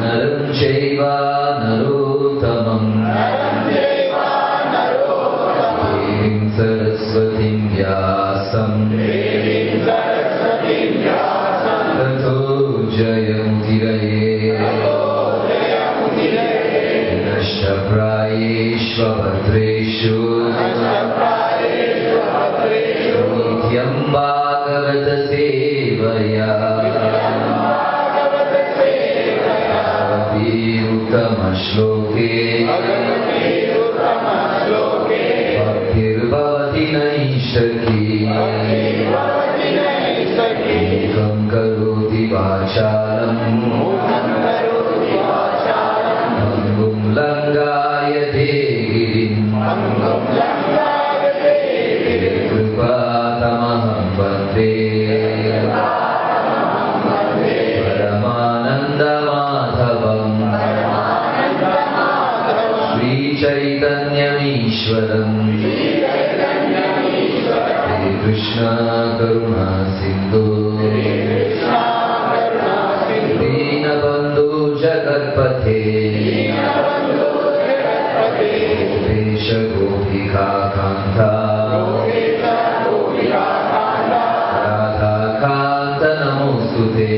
नरं चैव नरो दशप्रायेष्वभद्रेषु नित्यं भागवतसेवया उत्तमश्लोके भक्तिर्भवति नैष्ठकी एकं करोति वाचालं भङ्गुं लङ्घयते गिरिं कृपातमहं वन्दे परमानन्दमाधवम् श्रीचैतन्यमीश्वरम् कृष्ण करुणा सिंधु दीनबंधु जगत्पथे गोपेश गोपिका कांता राधा कांत नमोस्तुते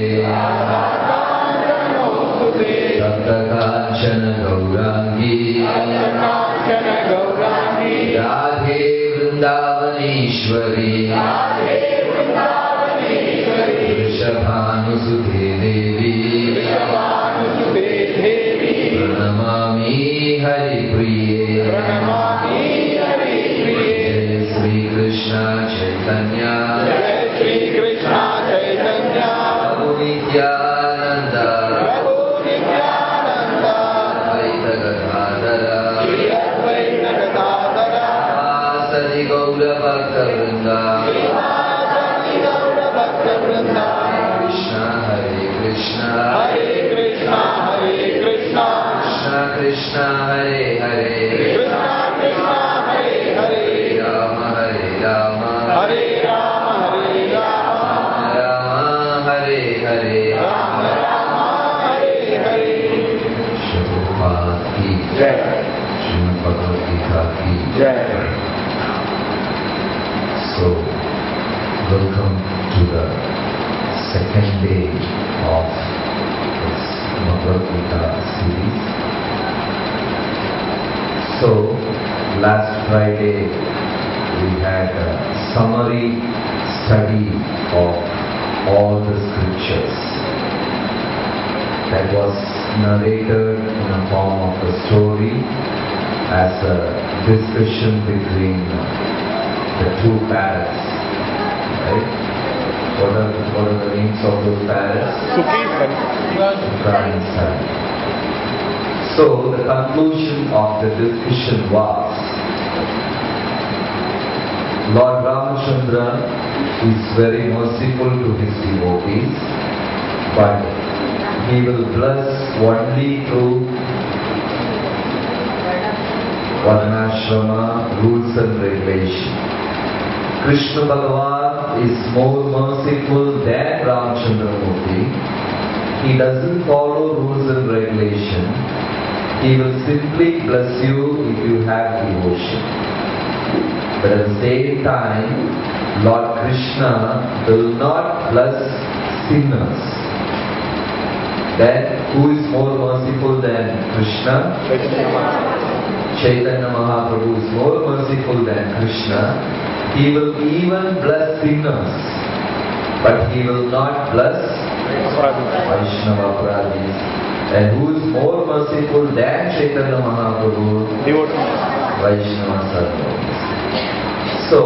सप्त कांचन गौरांगी राधे वृंदावनेश्वरी वृषभानुसुते देवी प्रणमामि हरिप्रिये जय श्री कृष्ण चैतन्य प्रभु नित्यानंद अद्वैत गदाधर सदि गौर भक्तवृंद कृष्ण हरे कृष्ण कृष्ण कृष्ण हरे हरे राम हरे राम हरे हरे शुभपाद की जय श्रीमद् भगवद गीता की जय। So, welcome to the second day of this Bhagavad Gita series. So, last Friday we had a summary study of all the scriptures that was narrated in the form of a story as a discussion between the two parrots, right? What are the names of those parrots? Sukha and Sun. So the conclusion of the discussion was, Lord Ramachandra is very merciful to his devotees, but he will bless only through Varnashrama rules and regulations. Krishna Bhagavan is more merciful than Ramachandra Murti. He doesn't follow rules and regulations. He will simply bless you if you have devotion. But at the same time, Lord Krishna will not bless sinners. Then who is more merciful than Krishna? Chaitanya Mahaprabhu is more merciful than Krishna. He will even bless sinners, but he will not bless Vaishnava Pradis. And who is more merciful than Chaitanya Mahaprabhu? Vaishnava Sarvas. So,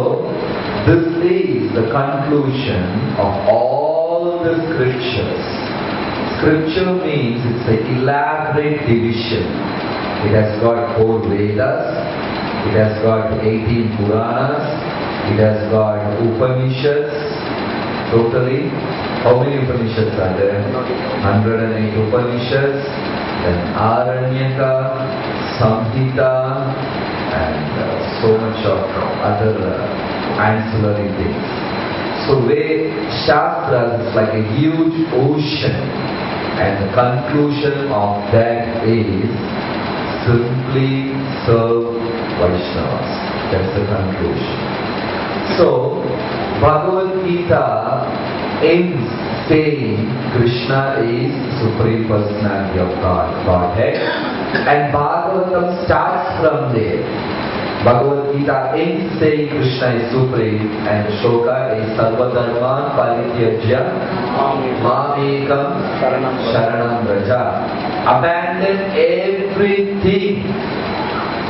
this is the conclusion of all the scriptures. Scripture means it's an elaborate division. It has got 4 Vedas, it has got 18 Puranas, it has got Upanishads. Totally, how many Upanishads are there? 108 Upanishads, then Aranyaka, Samhita, and so much of other ancillary things. So way Shastras is like a huge ocean, and the conclusion of that is simply serve Vaishnavas. That's the conclusion. So, Bhagavad Gita ends saying Krishna is Supreme Personality of Godhead, And Bhagavatam starts from there. Bhagavad Gita ends saying Krishna is supreme, and the shloka is Sarva Dharman Parityajya Mamekam Sharanam Vraja. Abandon everything.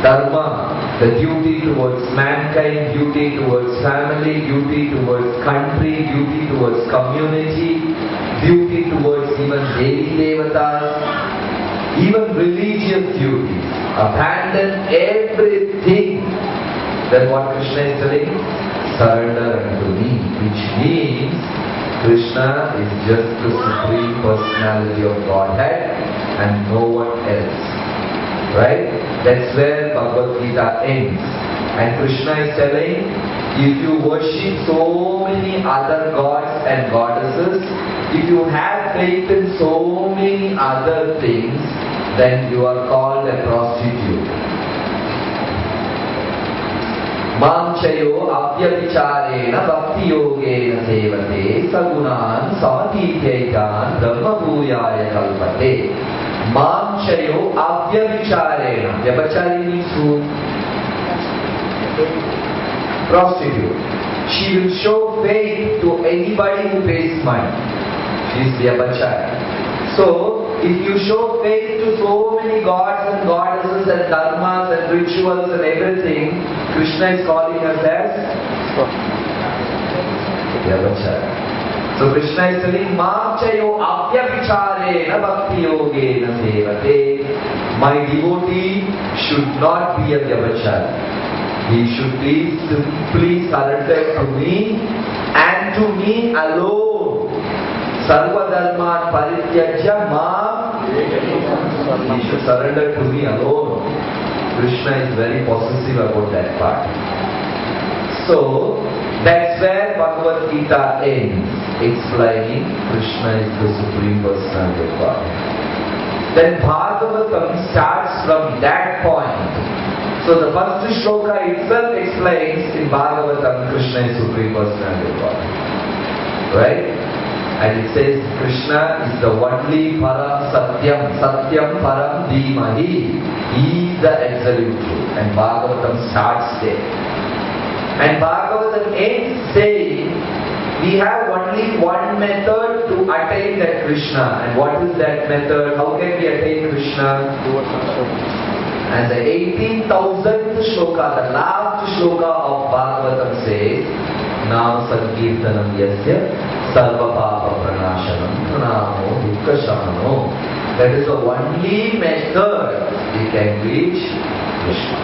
Dharma, the duty towards mankind, duty towards family, duty towards country, duty towards community, duty towards even Devi Devatas, even religious duties. Abandon everything. Then what Krishna is telling? Surrender unto me, which means Krishna is just the supreme personality of Godhead and no one else. Right? That's where Bhagavad Gita ends. And Krishna is telling, if you worship so many other gods and goddesses, if you have faith in so many other things, then you are called a prostitute. Mamchayo abhyavicharena bhakti yogena sevate sagunan samatithyayan brahma bhuyaya kalpate. Mamchayo abhyavicharena. Vyabhachari means who? Prostitute. She will show faith to anybody who pays money. She is vyabhachari. So, if you show faith to so many gods and goddesses and dharmas and rituals and everything, Krishna is calling us as vyabhachari. So Krishna is telling, Mamchayo abhyavicharena bhakti yogena sevate. My devotee should not be a vyabhachari. He should be simply surrendered to me and to me alone. Sarva dharman parityajya mam. He should surrender to me alone. Krishna is very possessive about that part. So, that's where Bhagavad Gita ends, explaining Krishna is the supreme personality of God. Then Bhagavatam starts from that point. So the first shloka itself explains in Bhagavatam Krishna is supreme personality of God. Right? And it says Krishna is the only Param Satyam, Satyam Param Dhimahi. He is the absolute truth. And Bhagavatam starts there. And Bhagavatam ends saying, we have only one method to attain that Krishna. And what is that method? How can we attain Krishna? And the 18,000th shloka, the last shloka of Bhagavatam says, Nam Sankirtanam Yasya Sarva Papa Pranashanam Pranamo Dukkha Shamano. That is the only method we can reach Krishna.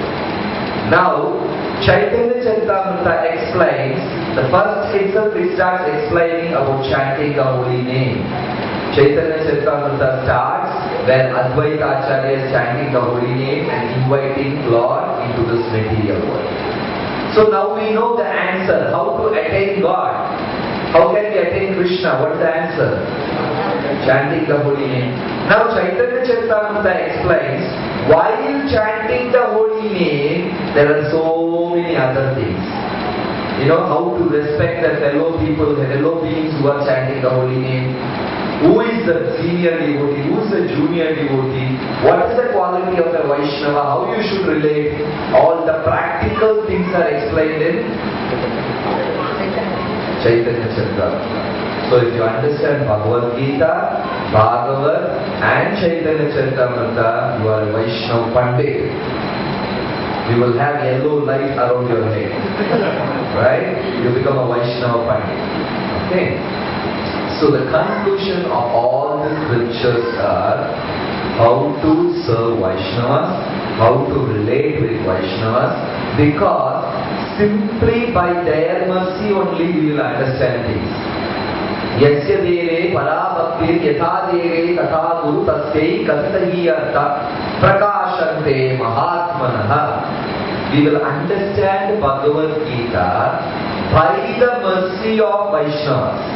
Now, Chaitanya Charitamrita explains, the first itself it starts explaining about chanting the holy name. Chaitanya Charitamrita starts when Advaita Acharya is chanting the holy name and inviting Lord into this material world. So now we know the answer, how to attain God. How can we attain Krishna? What is the answer? Chanting the holy name. Now Chaitanya Charitamrita explains, while chanting the holy name, there are so many other things. You know, how to respect the fellow people, the fellow beings who are chanting the holy name. Who is the senior devotee? Who is the junior devotee? What is the quality of a Vaishnava? How you should relate? All the practical things are explained in Chaitanya Charitamrita. So if you understand Bhagavad Gita, Bhagavat and Chaitanya Charitamrita, you are a Vaishnava Pandit. You will have yellow light around your head. Right? You become a Vaishnava Pandit. Okay? So the conclusion of all the scriptures are how to serve Vaishnavas, how to relate with Vaishnavas, because simply by their mercy only we will understand things. Yasya deve parabhaktir yatha deve tatha guru tasyai kasatahi artha prakashante mahatmanaha. We will understand Bhagavad Gita by the mercy of Vaishnavas.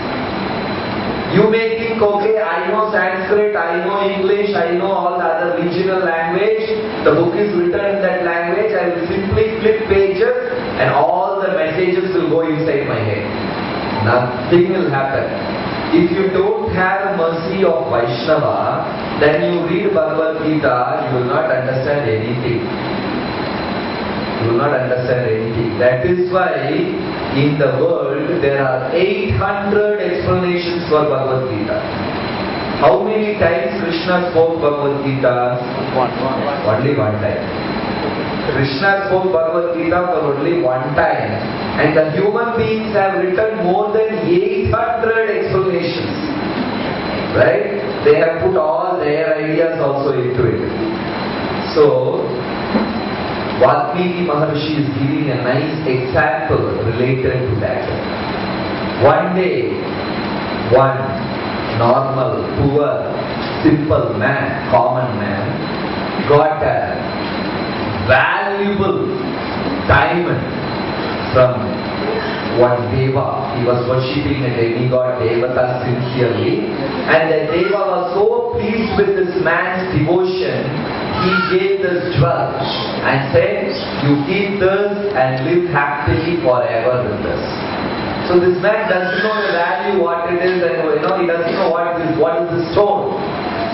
You may think, okay, I know Sanskrit, I know English, I know all the other regional language, the book is written in that language, I will simply flip pages and all the messages will go inside my head. Nothing will happen. If you don't have mercy of Vaishnava, then you read Bhagavad Gita, you will not understand anything. You will not understand anything. That is why in the world there are 800 explanations for Bhagavad Gita. How many times Krishna spoke Bhagavad Gita? Only one time. Krishna spoke Bhagavad Gita for only one time. And the human beings have written more than 800 explanations. Right? They have put all their ideas also into it. So, Valmiki Maharshi is giving a nice example related to that. One day, one normal, poor, simple man, common man, got a valuable diamond from one Deva. He was worshipping a demigod Devata sincerely, and the Deva was so pleased with this man's devotion, he gave this jewel and said, you keep this and live happily forever with this. So this man doesn't know the value, what it is, and he doesn't know what is the stone.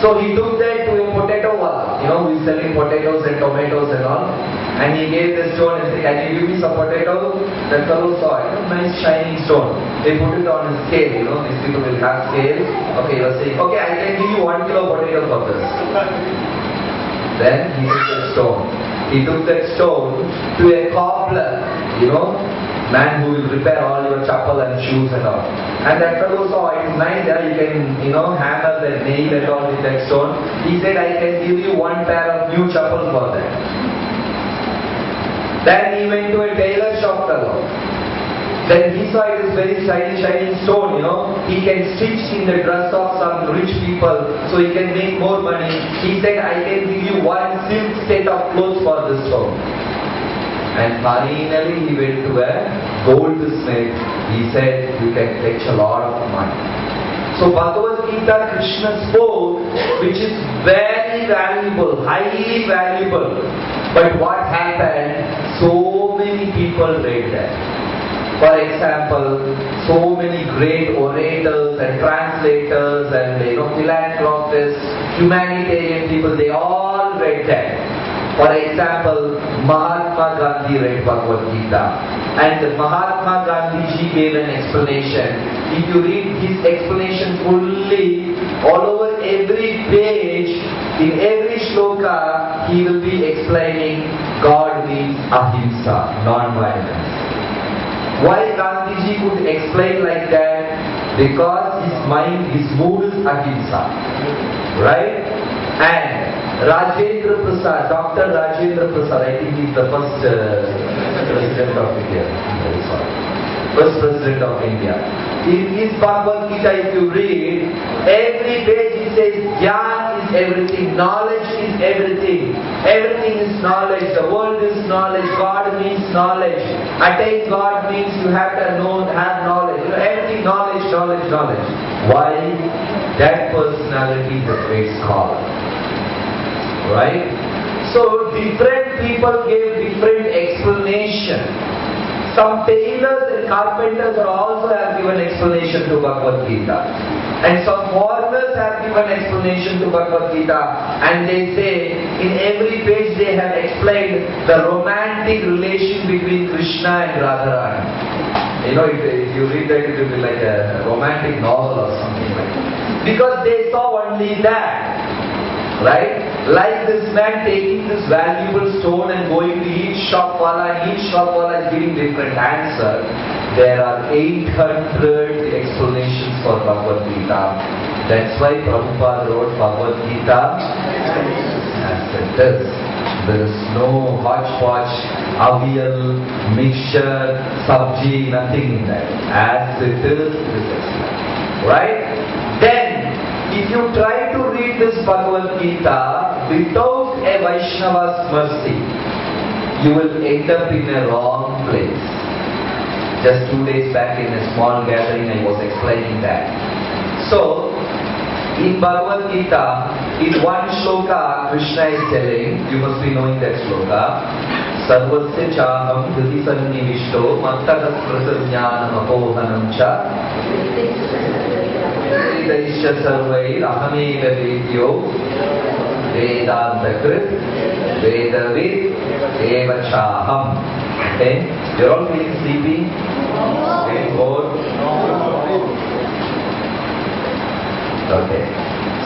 So he took that to a potato wala, who is selling potatoes and tomatoes and all, and he gave the stone and said, can you give me some potato? That fellow saw it, nice shining stone. They put it on his scale, these people will have scale. Okay, he was saying, okay, I can give you 1 kilo potato for this. Then he took the stone. He took that stone to a cobbler, man who will repair all your chappal and shoes and all. And that fellow saw it is nice, you can, hammer the nail and all with that stone. He said, I can give you 1 pair of new chappal for that. Then he went to a tailor shop fellow. Then he saw it is very shining stone, he can stitch in the dress of some rich people so he can make more money. He said, I can give you 1 silk set of clothes for this stone. And finally he went to a goldsmith. He said, you can fetch a lot of money. So Bhagavad Gita Krishna spoke, which is very valuable, highly valuable. But what happened? So many people read that. For example, so many great orators and translators and philanthropists, humanitarian people, they all read that. For example, Mahatma Gandhi read Bhagavad Gita, and Mahatma Gandhi ji gave an explanation. If you read his explanation fully, all over every page, in every shloka, he will be explaining God means ahimsa, non-violence. Why Gandhiji could explain like that? Because his mind, his mood is ahimsa. Right? And Rajendra Prasad, Dr. Rajendra Prasad, I think he's the first president of India. First president of India. In his Bhagavad Gita, if you read, every page he says, Jnana is everything, knowledge is everything. Everything is knowledge, the world is knowledge, God means knowledge. Attain God means you have to have knowledge. Everything knowledge. Why? That personality is a great scholar. Right? So different people gave different explanation. Some tailors and carpenters also have given explanation to Bhagavad Gita. And some foreigners have given explanation to Bhagavad Gita. And they say, in every page they have explained the romantic relation between Krishna and Radharani. If you read that, it will be like a romantic novel or something like that. Because they saw only that. Right? Like this man taking this valuable stone and going to each shopwala, and each shopwala is giving different answer. There are 800 explanations for Bhagavad Gita. That's why Prabhupada wrote Bhagavad Gita as it is. There is no hodgepodge, avial, mixture, sabji, nothing in that. As it is, it is. Right? Then, if you try to read this Bhagavad Gita without a Vaishnava's mercy, you will end up in a wrong place. Just 2 days back in a small gathering I was explaining that. So, in Bhagavad Gita, in one shloka, Krishna is telling, you must be knowing that shloka, Sarvasya chaham hriti sannivishto mattaka sprata jnanam apohanam cha Vedaischa Sarvair Ahameva Vedyo Vedantakrit Vedavid Eva Chaham. Okay? You're all feeling sleepy? Feeling bored? Okay.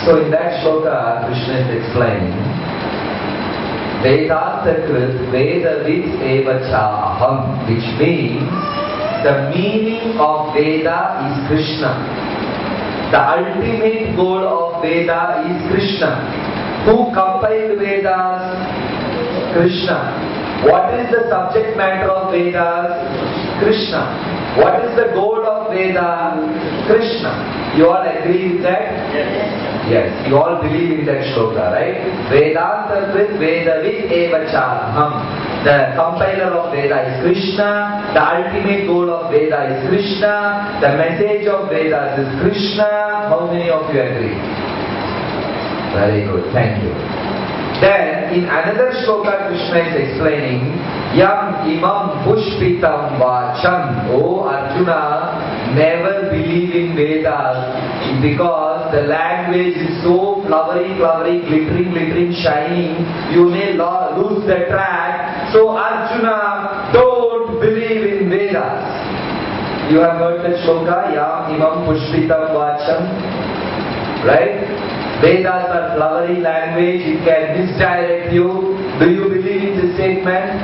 So in that shloka, Krishna is explaining Vedantakrit Vedavid Eva Chaham, which means the meaning of Veda is Krishna. The ultimate goal of Veda is Krishna. Who compiled Vedas? Krishna. What is the subject matter of Vedas? Krishna. What is the goal of Veda? Krishna. You all agree with that? Yes. You all believe in that shloka, right? Vedanta with Vedavid eva chaham. The compiler of Veda is Krishna. The ultimate goal of Veda is Krishna. The message of Vedas is Krishna. How many of you agree? Very good. Thank you. Then in another shloka, Krishna is explaining Yam imam pushpitam vacham. Oh Arjuna, never believe in Vedas because the language is so flowery, glittering, shining. You may lose the track. So Arjuna, don't believe in Vedas. You have heard that shloka, Yam imam pushpitam vacham. Right? Vedas are flowery language, it can misdirect you. Do you believe in this statement?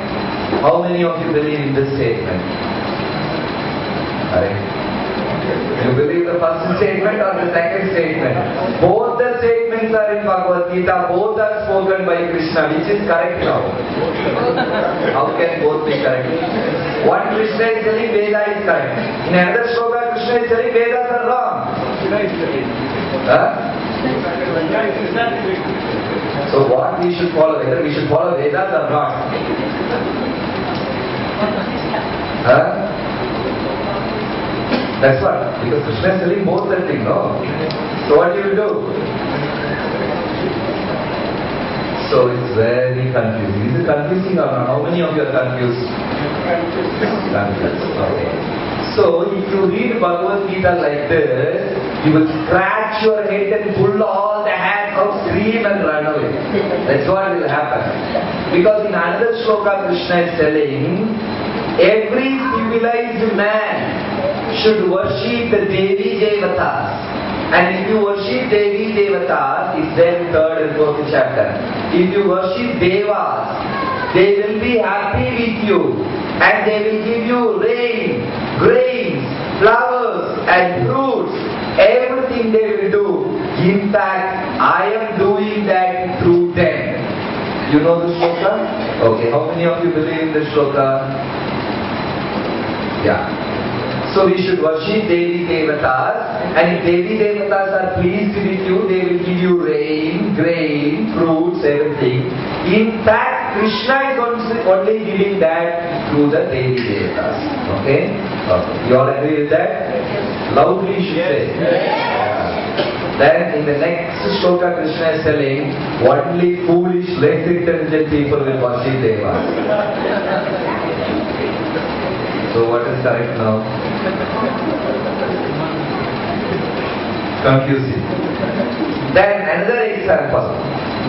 How many of you believe in this statement? Right? You believe the first statement or the second statement? Both the statements are in Bhagavad Gita, both are spoken by Krishna. Which is correct now? How can both be correct? One Krishna is telling Veda is correct. In another shloka, Krishna is telling Vedas are wrong. So what we should follow? Whether we should follow Vedas or not? That's what. Because Krishna is telling both the thing, no? So what you will do? So it's very confusing. Is it confusing or not? How many of you are confused? Confused. Okay. So if you read Bhagavad Gita like this, you will scratch your head and pull all the hairs out, scream and run away. That's what will happen. Because in another shloka Krishna is telling, every civilized man should worship the Devi Devatas. And if you worship Devi Devatas, it's there in 3rd and 4th chapter. If you worship Devas, they will be happy with you. And they will give you rain, grains, flowers and fruits. Everything they will do. In fact, I am doing that through them. You know the shloka? Okay, how many of you believe in the shloka? Yeah. So we should worship Devi Devatas, and if Devi Devatas are pleased with you, they will give you rain, grain, fruits, everything. In fact, Krishna is only giving that through the Devi Devatas. Okay? You all agree with that? Loudly you should say. Then in the next shloka, Krishna is telling, only foolish, less intelligent people will worship Devas. So what is correct now? Confusing. Then another example.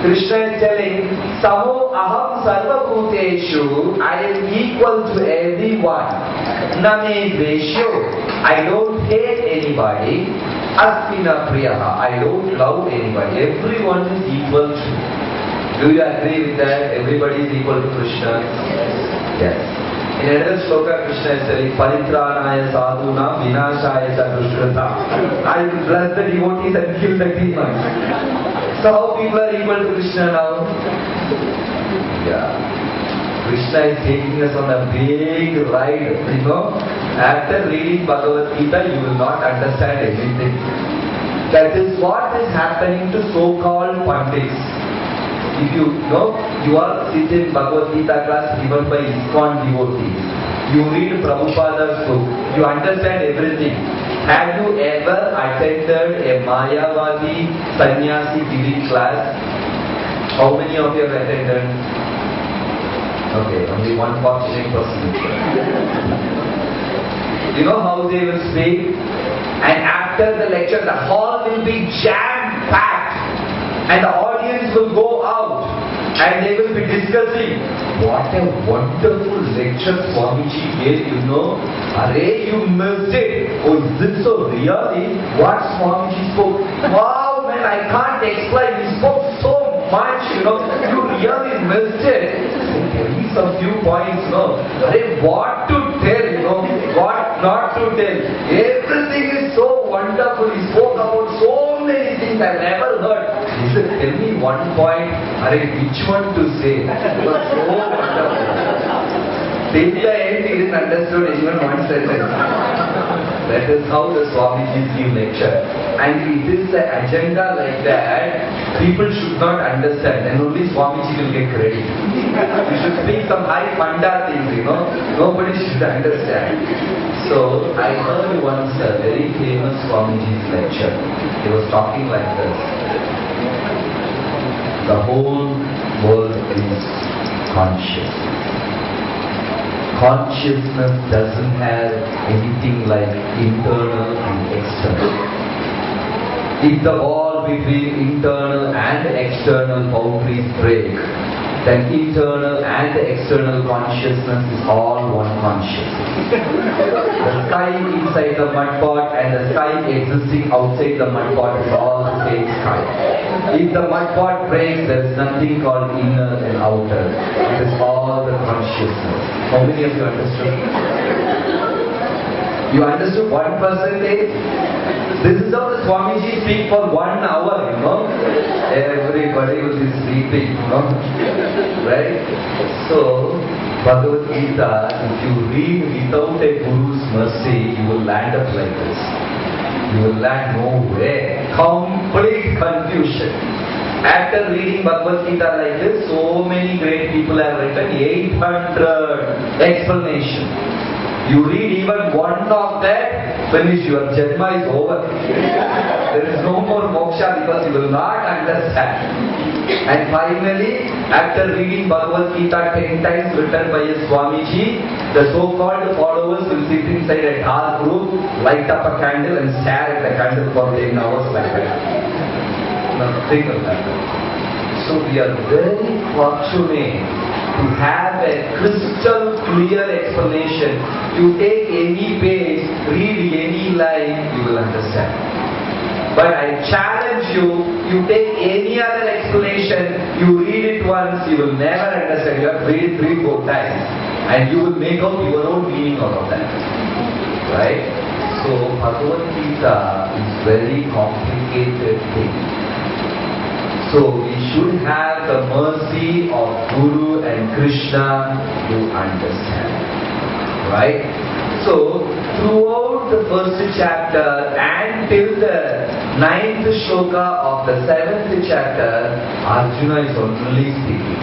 Krishna is telling, Samo aham sarva bhuteshu, I am equal to everyone. Name dvesho, I don't hate anybody. Astina priyaha, I don't love anybody. Everyone is equal to. Do you agree with that? Everybody is equal to Krishna? Yes. In another shloka, Krishna is telling, Paritranaya sadhuna vinashaya sadhushrata. I will bless the devotees and kill the demons. So how people are equal to Krishna now? Yeah. Krishna is taking us on a big ride, you know. After reading Bhagavad Gita, you will not understand anything. That is what is happening to so-called pandits. If you know, you are sitting in Bhagavad Gita class given by ISKCON devotees. You read Prabhupada's book. You understand everything. Have you ever attended a Mayavadi Sannyasi giving class? How many of you have attended? Okay, only one fortunate person. You know how they will speak? And after after the lecture, the hall will be jam-packed and the audience will go out and they will be discussing, what a wonderful lecture Swamiji gave, you know. Array, you missed it. Oh, is this so really? What Swamiji spoke? Wow, man, I can't explain. He spoke so much, you know. You really missed it. Tell me some few points, no. Array, what to tell, you know. What not to tell. Everything is so wonderful. He spoke about so many things I've never heard. He said, tell me one point. Array, which one to say? It was so wonderful. Till the end, he didn't understand even one sentence. That is how the Swamiji's give lecture. And it is the agenda like that, people should not understand, and only Swamiji will get credit. You should speak some high panda things, you know. Nobody should understand. So, I heard once a very famous Swamiji's lecture. He was talking like this. The whole world is conscious. Consciousness doesn't have anything like internal and external. If the wall between internal and external boundaries break, then internal and external consciousness is all one consciousness. The sky inside the mud pot and the sky existing outside the mud pot is all the same sky. If the mud pot breaks, there is nothing called inner and outer. It is all the consciousness. How many of you understood? You understood 1%? This is how the Swamiji speak for 1 hour, you know. Everybody will be sleeping, you know. Right? So, Bhagavad Gita, if you read without a Guru's mercy, you will land up like this. You will land nowhere. Complete confusion. After reading Bhagavad Gita like this, so many great people have written 800 explanations. You read even one of that, finish, your Janma is over. There is no more moksha because you will not understand. And finally, after reading Bhagavad Gita 10 times written by a Swamiji, the so-called followers will sit inside a dark room, light up a candle and stare at the candle for 10 hours like that. Nothing will happen. So we are very fortunate to have a crystal clear explanation. You take any page, read any line, you will understand. But I challenge you, you take any other explanation, you read it once, you will never understand. You have to read it 3-4 times. And you will make out your own meaning out of that. Right? So Bhagavad Gita is very complicated thing. So we should have the mercy of Guru and Krishna to understand. Right? So throughout the first chapter and till the 9th shloka of the 7th chapter, Arjuna is only speaking.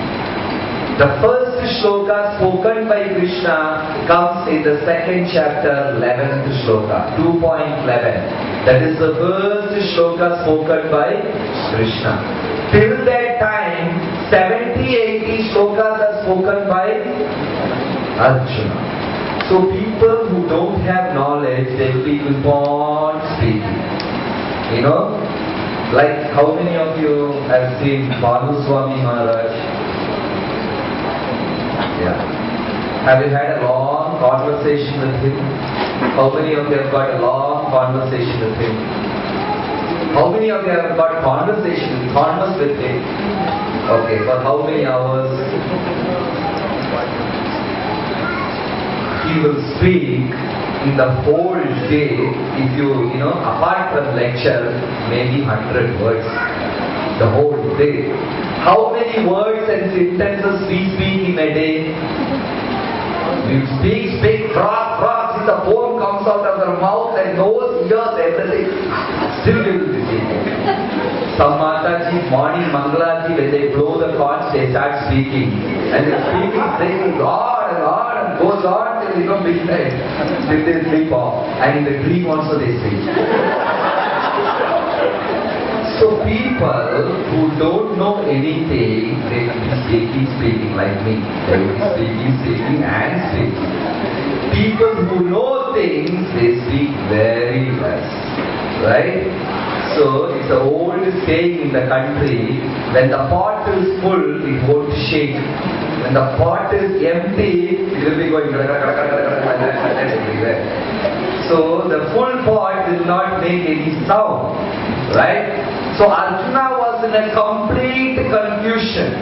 The first shloka spoken by Krishna comes in the 2nd chapter, 11th shloka, 2.11. That is the first shloka spoken by Krishna. Till that time, 70-80 shlokas are spoken by Arjuna. So people who don't have knowledge, they will keep on speaking. You know, like how many of you have seen Balu Swami Maharaj? Yeah. Have you had a long conversation with him? How many of you have got a long conversation with him? How many of you have got converse with him? Okay, for how many hours? He will speak in the whole day. If you apart from lecture, maybe 100 words. The whole day. How many words and sentences we speak in a day? We speak, cross, the foam comes out of their mouth and nose, ears, everything. Still we will be speaking. Some Mataji, morning Mangalaji, when they blow the conch, they start speaking. And they're speaking on and goes on till midnight. Till they sleep off. And in the dream also they speak. So people who don't know anything, they will be speaking like me. They will be speaking and speaking. People who know things, they speak very less. Right? So it's an old saying in the country, when the pot is full, it won't shake. When the pot is empty, it will be going everywhere. So the full pot will not make any sound. Right? So Arjuna was in a complete confusion.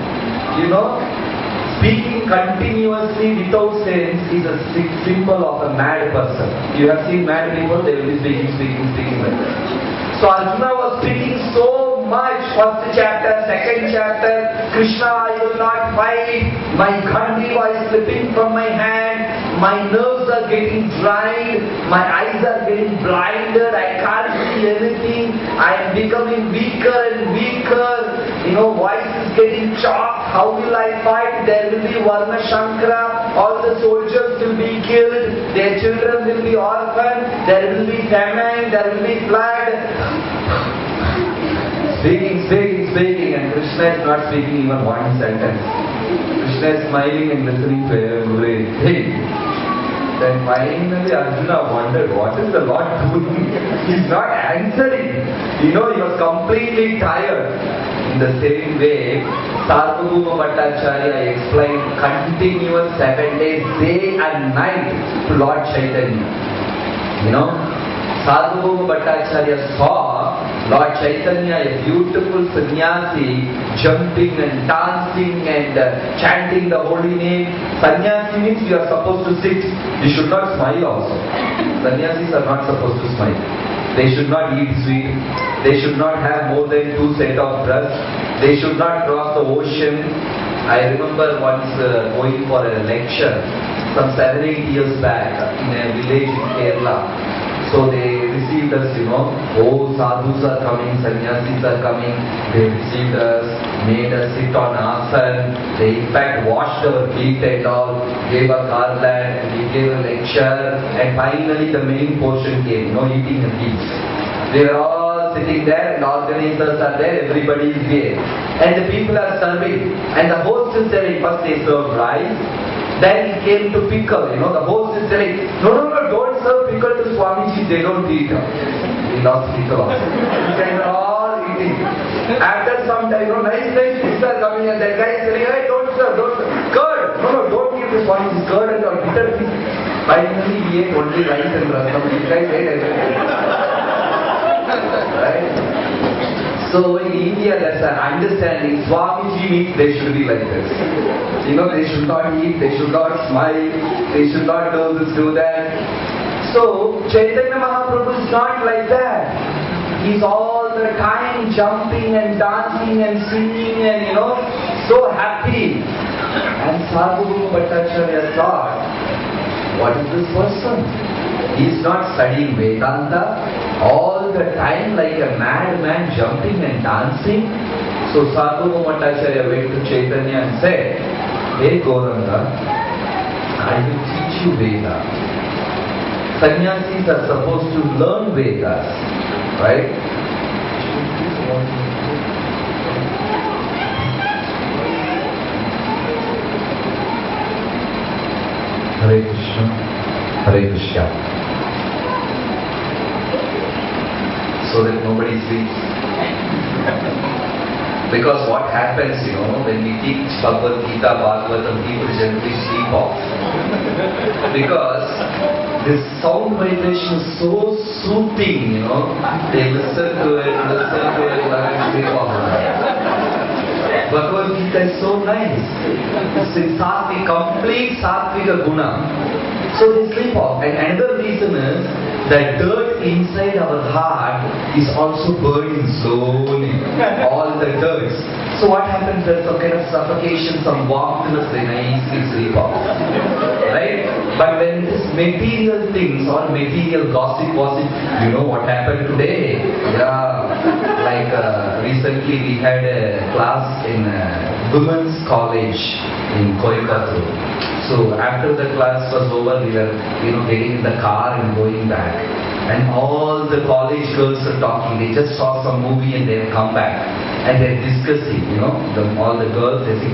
Speaking continuously without sense is a symbol of a mad person. You have seen mad people, they will be speaking like that. So Arjuna was speaking so much. First chapter, second chapter, Krishna, I will not fight. My Gandiva is slipping from my hand. My nerves are getting dried. My eyes are getting blinded. I can't see anything. I am becoming weaker and weaker. Voice is getting chopped. How will I fight? There will be Varna Shankara. All the soldiers will be killed. Their children will be orphaned. There will be famine. There will be flood. Speaking, and Krishna is not speaking even one sentence. Krishna is smiling and listening to everything. Then finally Arjuna wondered, what is the Lord doing? He's not answering. He was completely tired. In the same way, Sarvabhauma Bhattacharya explained continuous 7 days, day and night to Lord Chaitanya. Sarvabhauma Bhattacharya saw Lord Chaitanya, a beautiful sannyasi, jumping and dancing and chanting the holy name. Sannyasi means you are supposed to sit. You should not smile also. Sannyasis are not supposed to smile. They should not eat sweet. They should not have more than 2 sets of breasts. They should not cross the ocean. I remember once going for a lecture some 7-8 years back in a village in Kerala. So they received us, sadhus are coming, sannyasis are coming. They received us, made us sit on asan. They in fact washed our feet and all, gave us garland, we gave a lecture, and finally the main portion came, eating a feast. They were all sitting there and organizers are there, everybody is there. And the people are serving. And the host is telling, first they serve rice. Then he came to pickle, the host is telling, no, don't serve pickle to Swamiji, they don't eat. We lost pickle also. They were all eating. After some time, nice things are coming and that guy is telling, hey, don't serve. Curd, no, don't give to Swamiji, curd and all, bitter things. Finally, we ate only rice and rasam. These guys ate everything. Right? So in India, there's an understanding. Swamiji means they should be like this. They should not eat, they should not smile, they should not do this, do that. So Chaitanya Mahaprabhu is not like that. He's all the time jumping and dancing and singing and so happy. And Sarvabhauma Bhattacharya thought, what is this person? He is not studying Vedanta all the time like a madman jumping and dancing. So Sarvabhauma Bhattacharya went to Chaitanya and said, hey Gauranga, I will teach you Veda. Sannyasis are supposed to learn Vedas, right? Hare Krishna, Hare Krishna. So that nobody sleeps. Because what happens, when we teach Bhagavad Gita, Bhagavatam, people generally sleep off. Because this sound vibration is so soothing, they listen to it, and sleep off. Bhagavad Gita is so nice. It's sattvic, complete sattvika guna. So they sleep off. And another reason is that dirt inside our heart is also burning slowly. All the dirt. So what happens? There's some kind of suffocation, some warmth, they nicely sleep off. Right? But when it is material things or material gossip, you know what happened today? Yeah. Like recently we had a class in women's college in Coimbatore. So after the class was over, we were getting in the car and going back. And all the college girls are talking. They just saw some movie and they have come back. And they're discussing, all the girls, they say,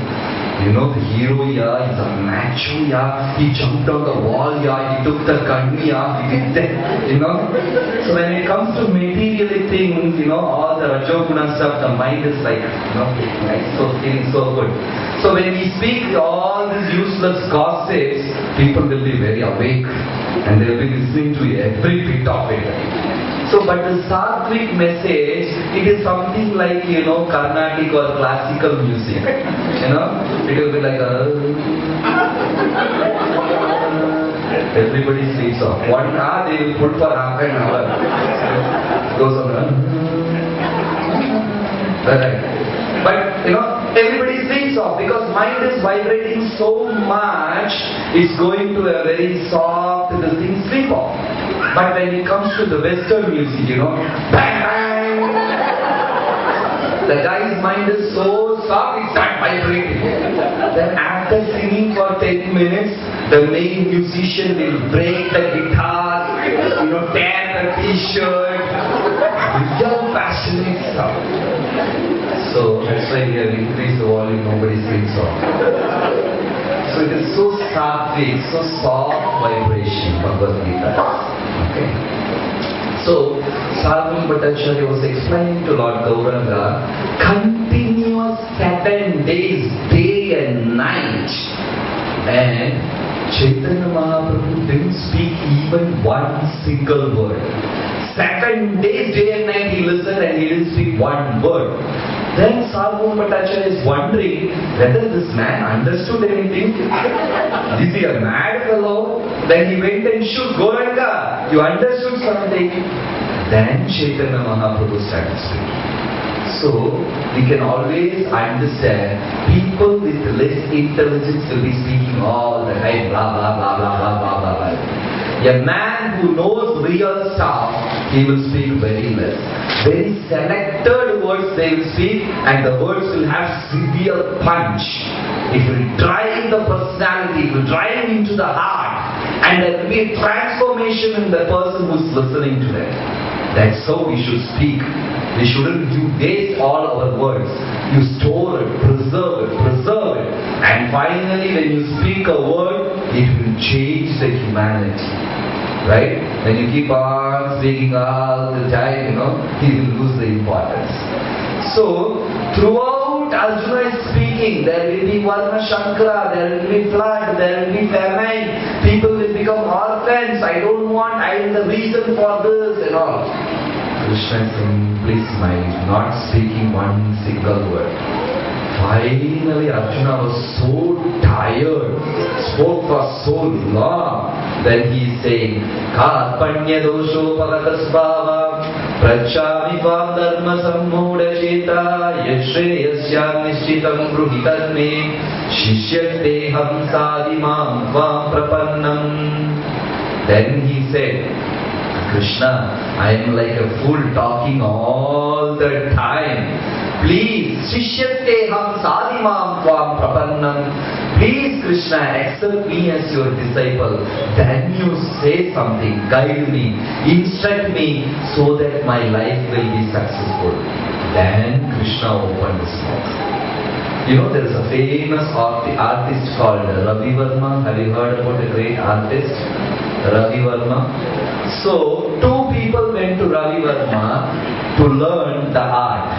You know, the hero, yeah, he's a macho, yeah, he jumped on the wall, yeah, he took the gun, yeah, he did that, you know. So when it comes to material things, you know, all the Rajoguna stuff, the mind is like, you know, so feeling so good. So when we speak all these useless gossips, people will be very awake and they will be listening to every bit of it. So, but the Sattvic message, it is something like, you know, Carnatic or classical music. You know, it will be like everybody sleeps off. 1 hour they will put for half an hour. Goes on. Right. But, you know, everybody sleeps off because mind is vibrating so much, it's going to a very soft, the thing sleep off. But when it comes to the Western music, you know, bang, bang, the guy's mind is so soft, it starts vibrating. Then after singing for 10 minutes, the main musician will break the guitar, you know, tear the t-shirt, real passionate stuff. So that's why we have increased the volume, nobody sings off. So it is so sattvic, so soft vibration, Bhagavad Gita. Okay. So, Sarvam Bhattacharya was explaining to Lord Gauranga, continuous 7 days, day and night. And Chaitanya Mahaprabhu didn't speak even one single word. 7 days, day and night he listened and he didn't speak one word. Then Sarvam Bhattacharya is wondering whether this man understood anything. Is he a mad fellow? Then he went and shook, Gauranga, you understood something. Then Chaitanya Mahaprabhu started speaking. So, we can always understand people with less intelligence will be speaking all the time, blah blah blah blah blah blah blah blah. A man who knows real stuff, he will speak very less. Very selected words they will speak, and the words will have severe punch. It will drive the personality, it will drive into the heart, and there will be a transformation in the person who is listening to them. That's how we should speak. We shouldn't waste all our words. You store it, preserve it, and finally when you speak a word, it will change the humanity. Right? When you keep on speaking all the time, you know, he will lose the importance. So, throughout Arjuna is speaking, there will be Varna Shankara, there will be flood, there will be famine, people will become orphans, I am the reason for this and all. Krishna simply smiled, not speaking one single word. Finally, Arjuna was so tired, spoke for so long, then he is saying, Karpanya dosho pagatasbhava, prachami tvam dharma sammuda cheta, yashreyasya nishchitam bruhitanme, shishyate ham sadimam tvam prapannam. Then he said, Krishna, I am like a fool talking all the time. Please, Shishyate ham sadimam tvam prapannam. Please, Krishna, accept me as your disciple. Then you say something, guide me, instruct me, so that my life will be successful. Then Krishna opened his mouth. You know, there is a famous artist called Ravi Verma. Have you heard about the great artist? Ravi Verma. So, 2 people went to Ravi Verma to learn the art.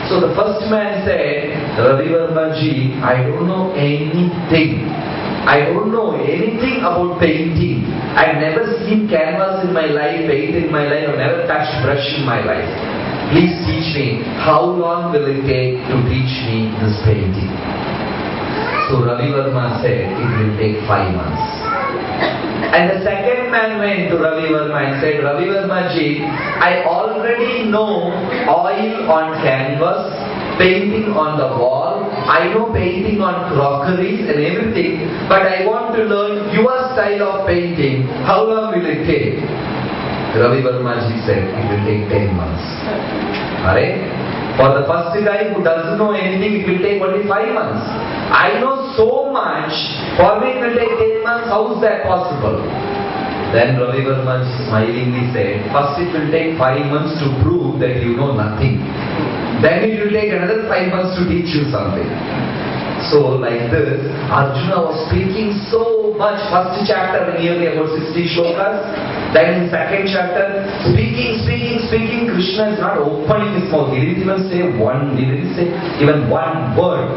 So the first man said, Ravi Verma ji, I don't know anything. I don't know anything about painting. I've never seen canvas in my life, paint in my life, I've never touched brush in my life. Please teach me. How long will it take to teach me this painting? So Ravi Verma said, it will take 5 months. And the second man went to Ravi Verma and said, Ravi Verma ji, I already know oil on canvas, painting on the wall, I know painting on crockeries and everything, but I want to learn your style of painting. How long will it take? Ravi Verma ji said, it will take 10 months. Alright? For the first guy who doesn't know anything, it will take only 5 months. I know so much, for me it will take 10 months, how is that possible? Then Ravi Verma smilingly said, first it will take 5 months to prove that you know nothing. Then it will take another 5 months to teach you something. So like this, Arjuna was speaking so much. First chapter nearly about 60 shlokas. Then in second chapter, speaking. Krishna is not opening his mouth. He didn't say even one word.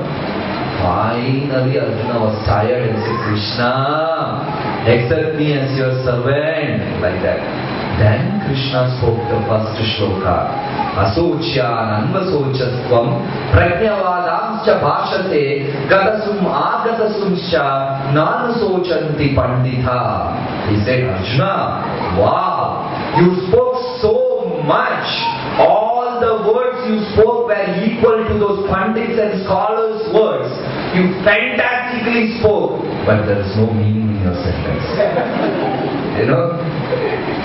Finally Arjuna was tired and said, Krishna, accept me as your servant. Like that. Then Krishna spoke the first shloka. Asocyan anvasochastvam prajnavadamscha bhashate gatasum agatasumscha nanusochanti panditha. He said, Arjuna, wow, you spoke so much. All the words you spoke were equal to those pandits and scholars' words. You fantastically spoke, but there is no meaning in your sentence.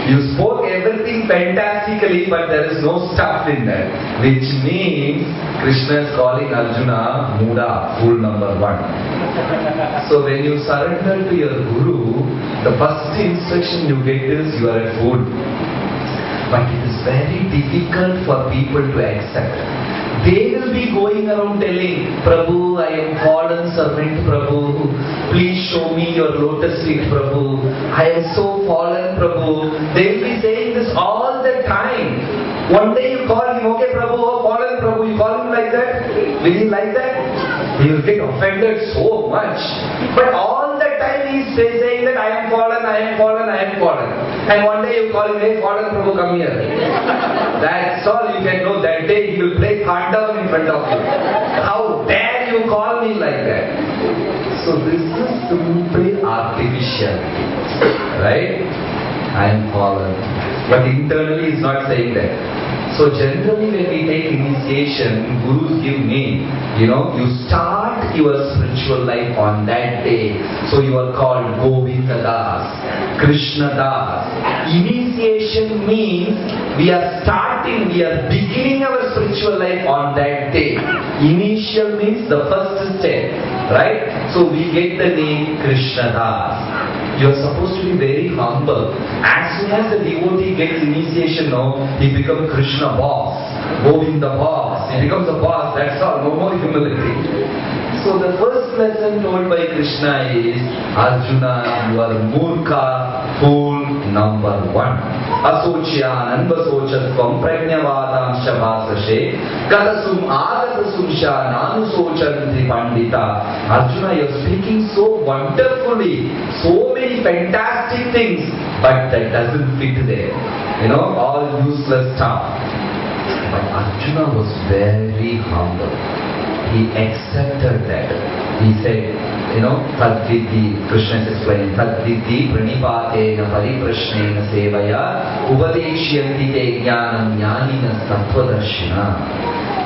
You spoke everything fantastically, but there is no stuff in that. Which means Krishna is calling Arjuna Muda, fool number 1. So when you surrender to your Guru, the first instruction you get is you are a fool. But it is very difficult for people to accept. They will be going around telling, Prabhu, I am fallen servant, Prabhu. Please show me your lotus feet, Prabhu. I am so fallen, Prabhu. They will be saying this all the time. One day you call him, okay, Prabhu, oh, fallen, Prabhu. You call him like that? Will he like that? He will get offended so much. But all the time he is saying that I am fallen, I am fallen, I am fallen. And one day you call him, hey, fallen Prabhu, come here. That's all you can know. That day he will play countdown in front of you. How dare you call me like that? So this is simply artificial. Right? I am fallen. But internally he is not saying that. So generally when we take initiation, Gurus give name. You start your spiritual life on that day. So you are called Govinda Das, Krishna Das. Initiation means we are beginning our spiritual life on that day. Initial means the first step, right? So we get the name Krishna Das. You are supposed to be very humble. As soon as the devotee gets initiation now, he becomes Krishna boss, Govinda boss. He becomes a boss, that's all, no more humility. So the first lesson told by Krishna is, Arjuna, you are Murkha, fool number 1. Asocyan anvasochastvam prajnavadamscha bhasashe gatasum agatasumscha nanusochanti pandita. Arjuna, you are speaking so wonderfully, so many fantastic things, but that doesn't fit there. All useless stuff. But Arjuna was very humble. He accepted that. He said, Tadviti, Krishna is explaining, Tadviti pranipatena pariprashnena sevaya upadeshyanti te jnanam jnaninas tattvadarshina.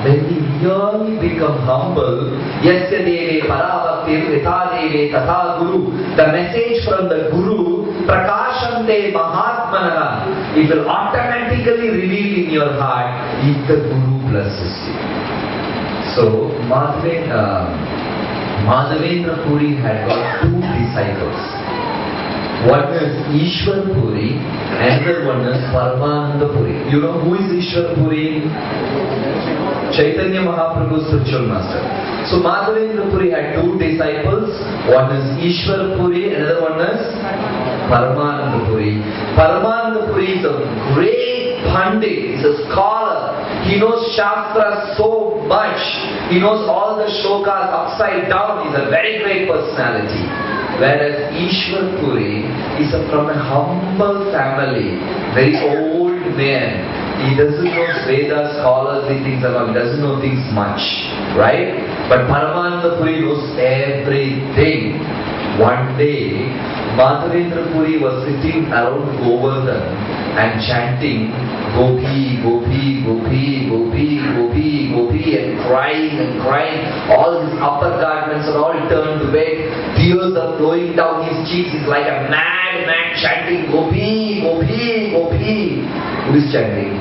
When we really become humble, yasyadeve parabhaktir vitadeve tatha guru, the message from the Guru, prakashante mahatmana, it will automatically reveal in your heart if the Guru blesses you. So Madhavendra Puri had got 2 disciples. One is Ishwar Puri, another one is Paramananda Puri. You know who is Ishwar Puri? Chaitanya Mahaprabhu's spiritual master. So Madhavendra Puri had 2 disciples. One is Ishwar Puri, another one is Paramananda Puri. Paramananda Puri is a great Pandit, he's a scholar. He knows Shastra so much. He knows all the shlokas upside down. He's a very great personality. Whereas Ishwar Puri is from a humble family, very old man. He doesn't know Vedas, scholars, things along. He doesn't know things much, right? But Paramananda Puri knows everything. One day, Madhavendra Puri was sitting around Govardhan and chanting Gopi, Gopi, Gopi, Gopi, Gopi, Gopi, and crying. All his upper garments are all turned red. Tears are flowing down his cheeks. He's like a madman chanting Gopi, Gopi, Gopi. Who is chanting?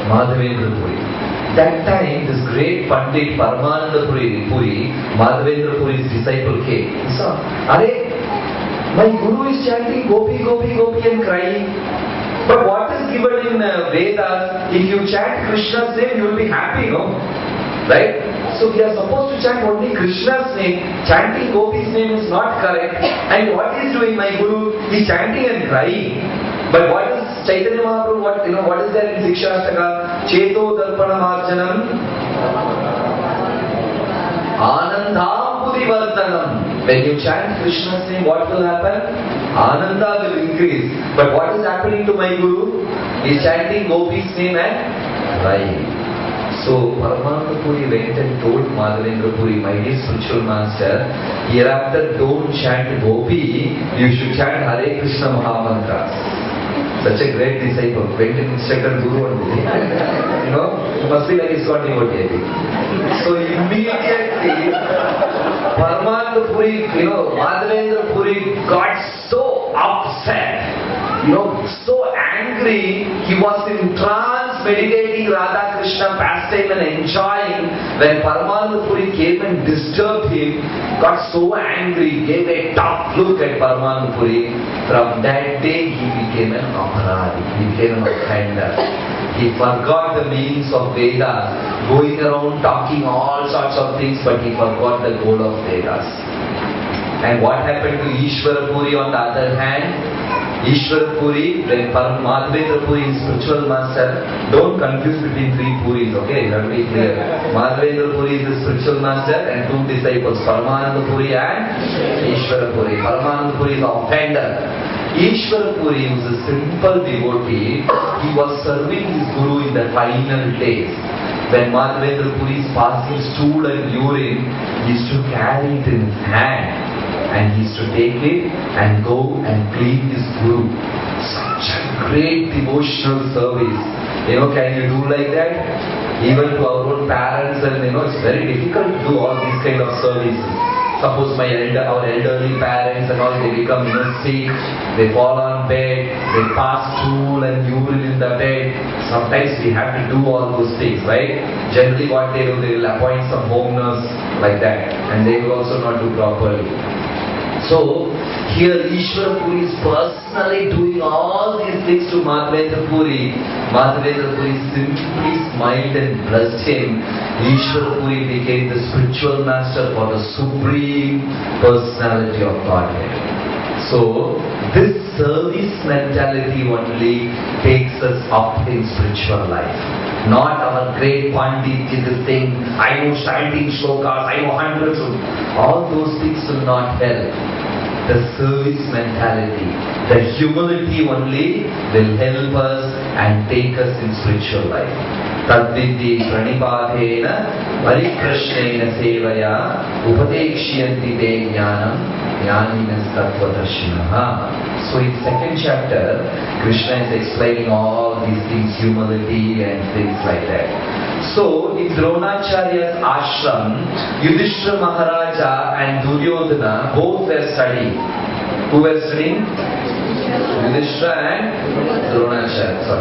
Madhavendra Puri. That time, this great Pandit Paramananda Puri, Madhavendra Puri's disciple came. He saw, my Guru is chanting Gopi, Gopi, Gopi and crying. But what is given in Vedas, if you chant Krishna's name, you will be happy, no? Right? So we are supposed to chant only Krishna's name. Chanting Gopi's name is not correct. And what is doing my Guru? He is chanting and crying. But what is Chaitanya Mahaprabhu? What is there in Sikshashtaka? Cheto Darpana Marjanam Anandam Purivartanam. When you chant Krishna's name, what will happen? Ananda will increase. But what is happening to my Guru? He is chanting Gopi's name and crying. So Paramananda Puri went and told Madhavendra Puri, my dear spiritual master, hereafter don't chant Gopi, you should chant Hare Krishna Mahamantras. Such a great disciple, went and instructed Guru only. It must be like he's got devotee. So immediately, Paramananda Puri, Madhavendra Puri got so upset, so angry. He was in trance, meditating Radha Krishna pastime and enjoying. When Paramananda Puri came and disturbed him, got so angry, gave a tough look at Paramananda Puri. From that day, he became an aparadi. He became an offender. He forgot the meanings of Vedas, going around talking all sorts of things, but he forgot the goal of Vedas. And what happened to Ishvara Puri on the other hand? Ishvara Puri, when Madhavendra Puri is spiritual master, don't confuse between three Puris, okay? You have to be clear. Madhavendra Puri is the spiritual master and two disciples, Paramananda Puri and Ishvara Puri. Paramananda Puri is the offender. Ishvara Puri was a simple devotee. He was serving his Guru in the final days. When Madhavendra Puri is passing stool and urine, he used to carry it in his hand. And he used to take it and go and clean his Guru. Such a great devotional service. Can you do like that? Even to our own parents, and it's very difficult to do all these kind of services. Suppose our elderly parents and all, they become sick, they fall on bed, they pass stool and urine in the bed. Sometimes we have to do all those things, right? Generally what they do, they will appoint some home nurse like that, and they will also not do properly. So, here Ishvara Puri is personally doing all these things to Madhavendra Puri. Madhavendra Puri simply smiled and blessed him. Ishvara Puri became the spiritual master for the Supreme Personality of Godhead. So, this service mentality only takes us up in spiritual life. Not our great Pandit is this thing, I know 17 shlokas, I know hundreds of... All those things will not help. The service mentality, the humility only will help us and take us in spiritual life. Tadvidhi pranipadhena parikrashnena sevaya upadekshiyanti te jnanam jnaninas tattvadarshinaha. So in second chapter, Krishna is explaining all these things, humility and things like that. So in Dronacharya's ashram, Yudhishthira Maharaja and Duryodhana both were studying. Who were studying? Yudhishthira and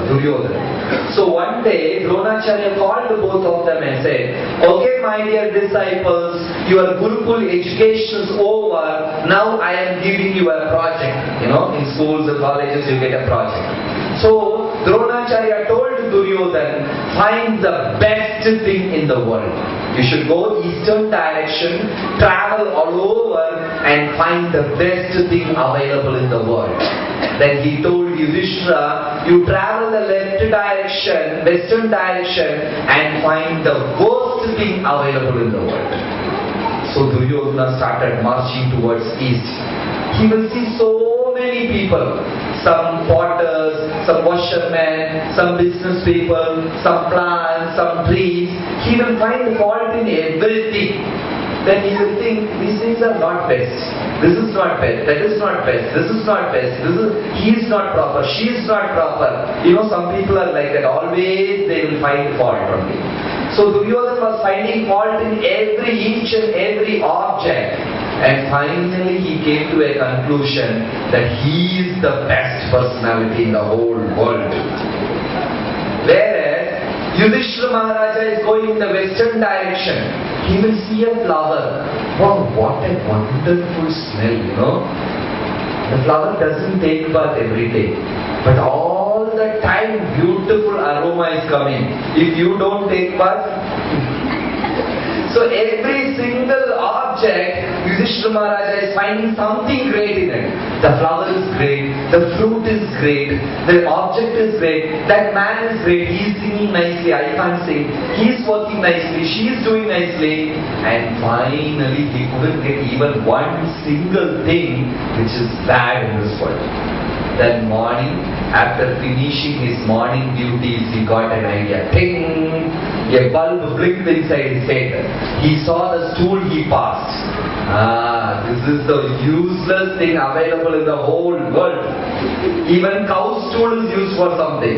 Duryodhana. So one day Dronacharya called both of them and said, okay my dear disciples, your Gurukul education is over, now I am giving you a project. In schools and colleges you get a project. So Dronacharya told Duryodhana, find the best thing in the world. You should go eastern direction, travel all over and find the best thing available in the world. Then he told Yudhishthira, you travel the left direction, western direction and find the worst thing available in the world. So Duryodhana started marching towards east. He will see so many people. Some potters, some washermen, some business people, some plants, some trees. He will find fault in everything. Then he will think, these things are not best. This is not best. That is not best. This is not best. He is not proper. She is not proper. Some people are like that. Always they will find fault only. So Duryodhana was finding fault in each and every object. And finally he came to a conclusion that he is the best personality in the whole world. Whereas Yudhishthira Maharaja is going in the western direction. He will see a flower. Wow, what a wonderful smell, The flower doesn't take birth every day. But all the time beautiful aroma is coming. If you don't take birth... So every single object, Yudhishthira Maharaja is finding something great in it. The flower is great, the fruit is great, the object is great, that man is great, he is singing nicely, I can't sing, he is working nicely, she is doing nicely, and finally he couldn't get even one single thing which is bad in this world. Then morning, after finishing his morning duties, he got an idea. Ting! A bulb blinked inside his head. He saw the stool he passed. This is the useless thing available in the whole world. Even cow stool is used for something.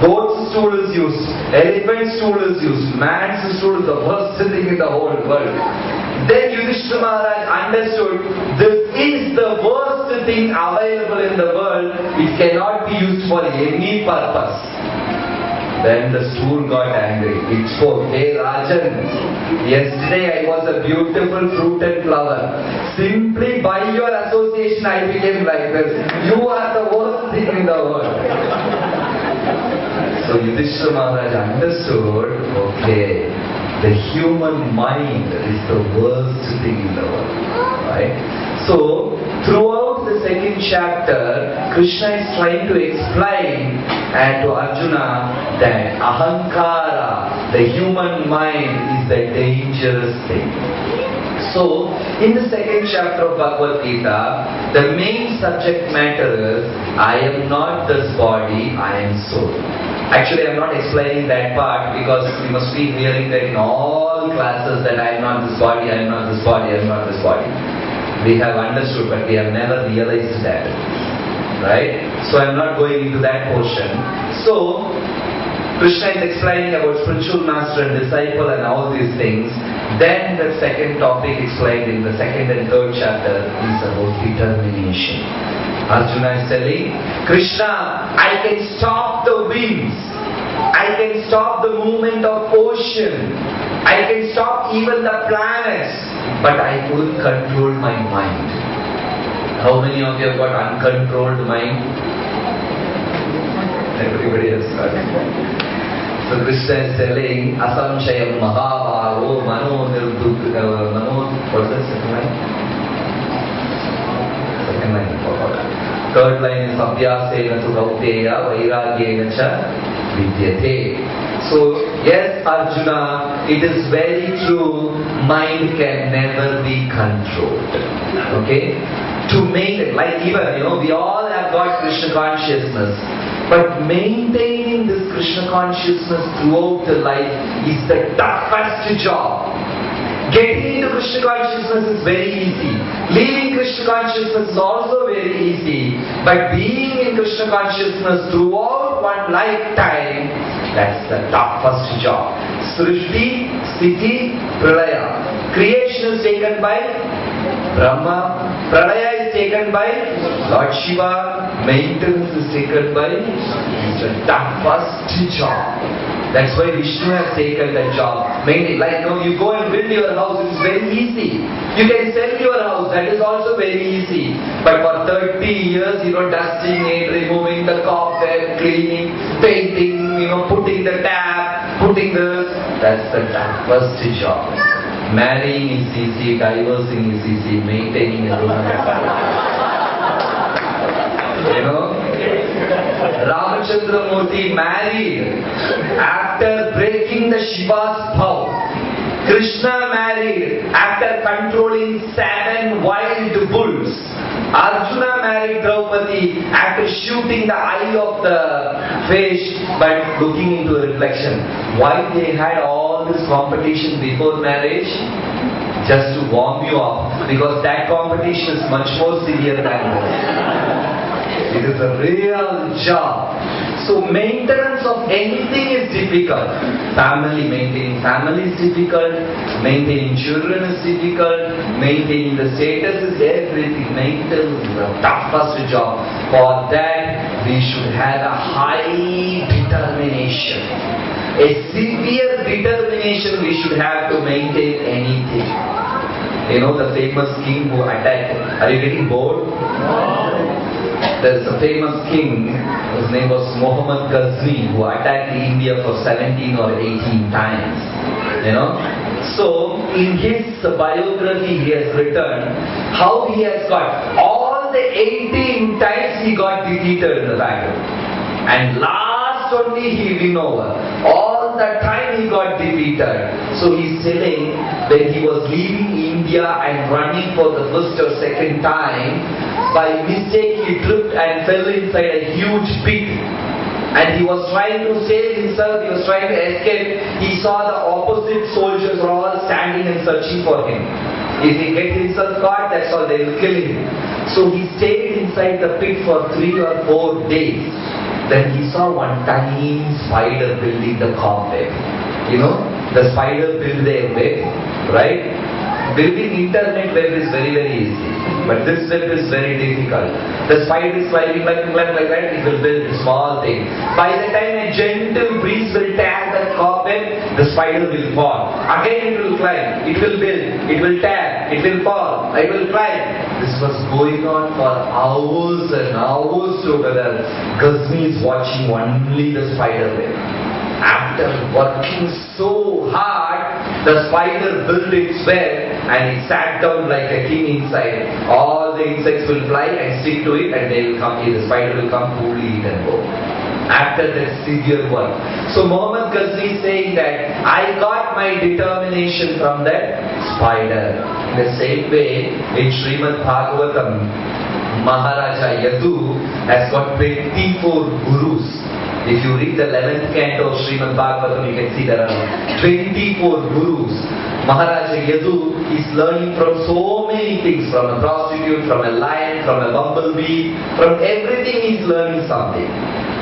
Goat stool is used. Elephant stool is used. Man's stool is the worst thing in the whole world. Then Yudhishthira Maharaj understood this is the worst thing available in the world. It cannot be used for any purpose. Then the stool got angry. It spoke, "Hey Rajan, yesterday I was a beautiful fruit and flower. Simply by your association I became like this. You are the worst thing in the world." So Yudhishthira Maharaj understood, okay, the human mind is the worst thing in the world. Right? So, throughout the second chapter, Krishna is trying to explain to Arjuna that ahankara, the human mind, is the dangerous thing. So, in the second chapter of Bhagavad Gita, the main subject matter is, I am not this body, I am soul. Actually, I am not explaining that part because we must be hearing that in all classes that I am not this body, I am not this body, I am not this body. We have understood, but we have never realized that. Right? So I am not going into that portion. So, Krishna is explaining about spiritual master and disciple and all these things. Then the second topic explained in the second and third chapter is about determination. Arjuna is telling, Krishna, I can stop the winds. I can stop the movement of ocean. I can stop even the planets. But I couldn't control my mind. How many of you have got uncontrolled mind? Everybody has got it. So Krishna is telling, Asamshayam Mahabharo Mano what's the second line? Second line. Third line is Abhyasena tu Kauteya Vairagyena cha Vidyate. So, yes Arjuna, it is very true, mind can never be controlled. Okay? To maintain, like even, we all have got Krishna consciousness. But maintaining this Krishna consciousness throughout the life is the toughest job. Getting into Krishna consciousness is very easy. Leaving Krishna consciousness is also very easy. But being in Krishna consciousness throughout one lifetime, that's the toughest job. Srishti, Sthiti, Pralaya. Creation is taken by Brahma. Pralaya is taken by Lord Shiva. Maintenance is taken by the toughest job. That's why Vishnu has taken that job. Mainly, you go and build your house, it's very easy. You can sell your house, that is also very easy. But for 30 years, dusting it, removing the carpet, cleaning, painting, putting the tap, putting this, that's the toughest job. Marrying is easy, divorcing is easy, maintaining a woman is hard. Ramachandra Murthy married after breaking the Shiva's vow. Krishna married after controlling 7 wild bulls. Arjuna married Draupadi after shooting the eye of the fish but looking into the reflection. Why they had all this competition before marriage? Just to warm you up, because that competition is much more severe than this. It is a real job. So maintenance of anything is difficult. Maintaining family is difficult. Maintaining children is difficult. Maintaining the status is everything. Maintenance is the toughest job. For that, we should have a high determination. A severe determination we should have to maintain anything. The famous king who attacked. Are you getting bored? There is a famous king, his name was Muhammad Ghazni, who attacked India for 17 or 18 times. So, in his biography, he has written how he has got all the 18 times he got defeated in the battle. And last only he win over. All the time he got defeated. So he's telling when he was leaving India and running for the first or second time, by mistake he tripped and fell inside a huge pit. And he was trying to save himself, he was trying to escape. He saw the opposite soldiers were all standing and searching for him. If he gets himself caught, that's all, they will kill him. So he stayed inside the pit for 3 or 4 days. Then he saw one tiny spider building the cobweb. You know, the spider build their web, right? Building internet web is very, very easy. But this web is very difficult. The spider is climbing like that, it will build a small thing. By the time a gentle breeze will tear that cobweb, the spider will fall. Again it will climb, it will build, it will tear, it will fall, it will climb. This was going on for hours and hours together. Ghazni is watching only the spider web. After working so hard, the spider built its web and it sat down like a king inside. All the insects will fly and stick to it and they will come. The spider will come, coolly eat and go. After that severe work. So Muhammad Ghazni is saying that I got my determination from that spider. In the same way, in Srimad Bhagavatam, Maharaja Yadu has got 24 gurus. If you read the 11th canto of Srimad Bhagavatam, you can see there are 24 gurus. Maharaja Yadu is learning from so many things, from a prostitute, from a lion, from a bumblebee, from everything he is learning something.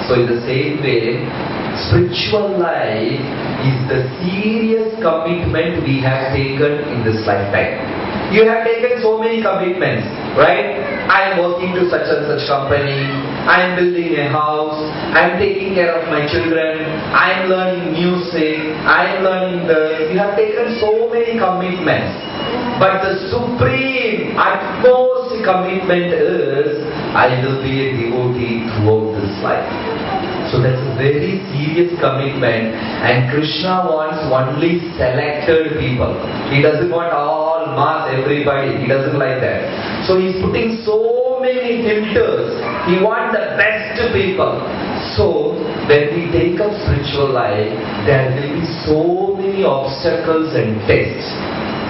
So in the same way, spiritual life is the serious commitment we have taken in this lifetime. You have taken so many commitments, right? I am working to such and such company, I am building a house, I am taking care of my children, I am learning music, I am learning this. You have taken so many commitments. But the supreme, utmost commitment is, I will be a devotee throughout this life. So that's a very serious commitment, and Krishna wants only selected people. He doesn't want all mass, everybody. He doesn't like that. So he's putting so many filters. He wants the best people. So when we take up spiritual life, there will be so many obstacles and tests.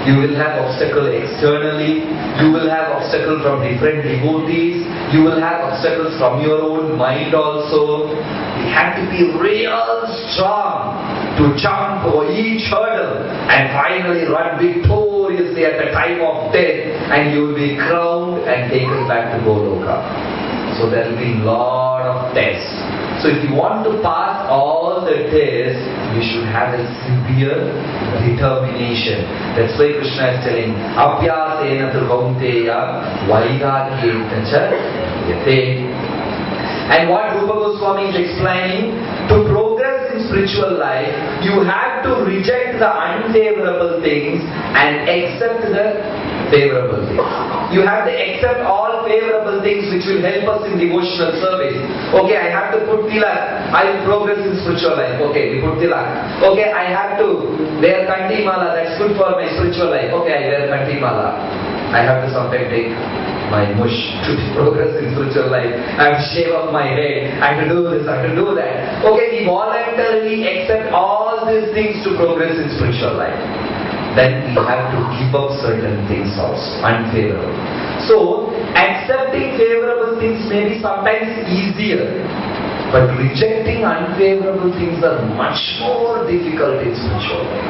You will have obstacle externally, you will have obstacle from different devotees, you will have obstacles from your own mind also. You have to be real strong to jump over each hurdle and finally run victoriously at the time of death, and you will be crowned and taken back to Goloka. So there will be a lot of tests. So if you want to pass all the tests, you should have a severe determination. That's why Krishna is telling, Abhyasena tu kaunteya vairagyenacha yate. And what Rupa Goswami is explaining, to progress in spiritual life, you have to reject the unfavorable things and accept the favorable things. You have to accept all favorable things which will help us in devotional service. Okay, I have to put tilak, I will progress in spiritual life. Okay, we put tilak. Okay, I have to wear kanti mala, that's good for my spiritual life. Okay, I wear kanti mala. I have to sometimes take my mush to progress in spiritual life. I have to shave off my head. I have to do this, I have to do that. Okay, we voluntarily accept all these things to progress in spiritual life. Then we have to give up certain things also, unfavorable. So, accepting favorable things may be sometimes easier, but rejecting unfavorable things are much more difficult in spiritual life.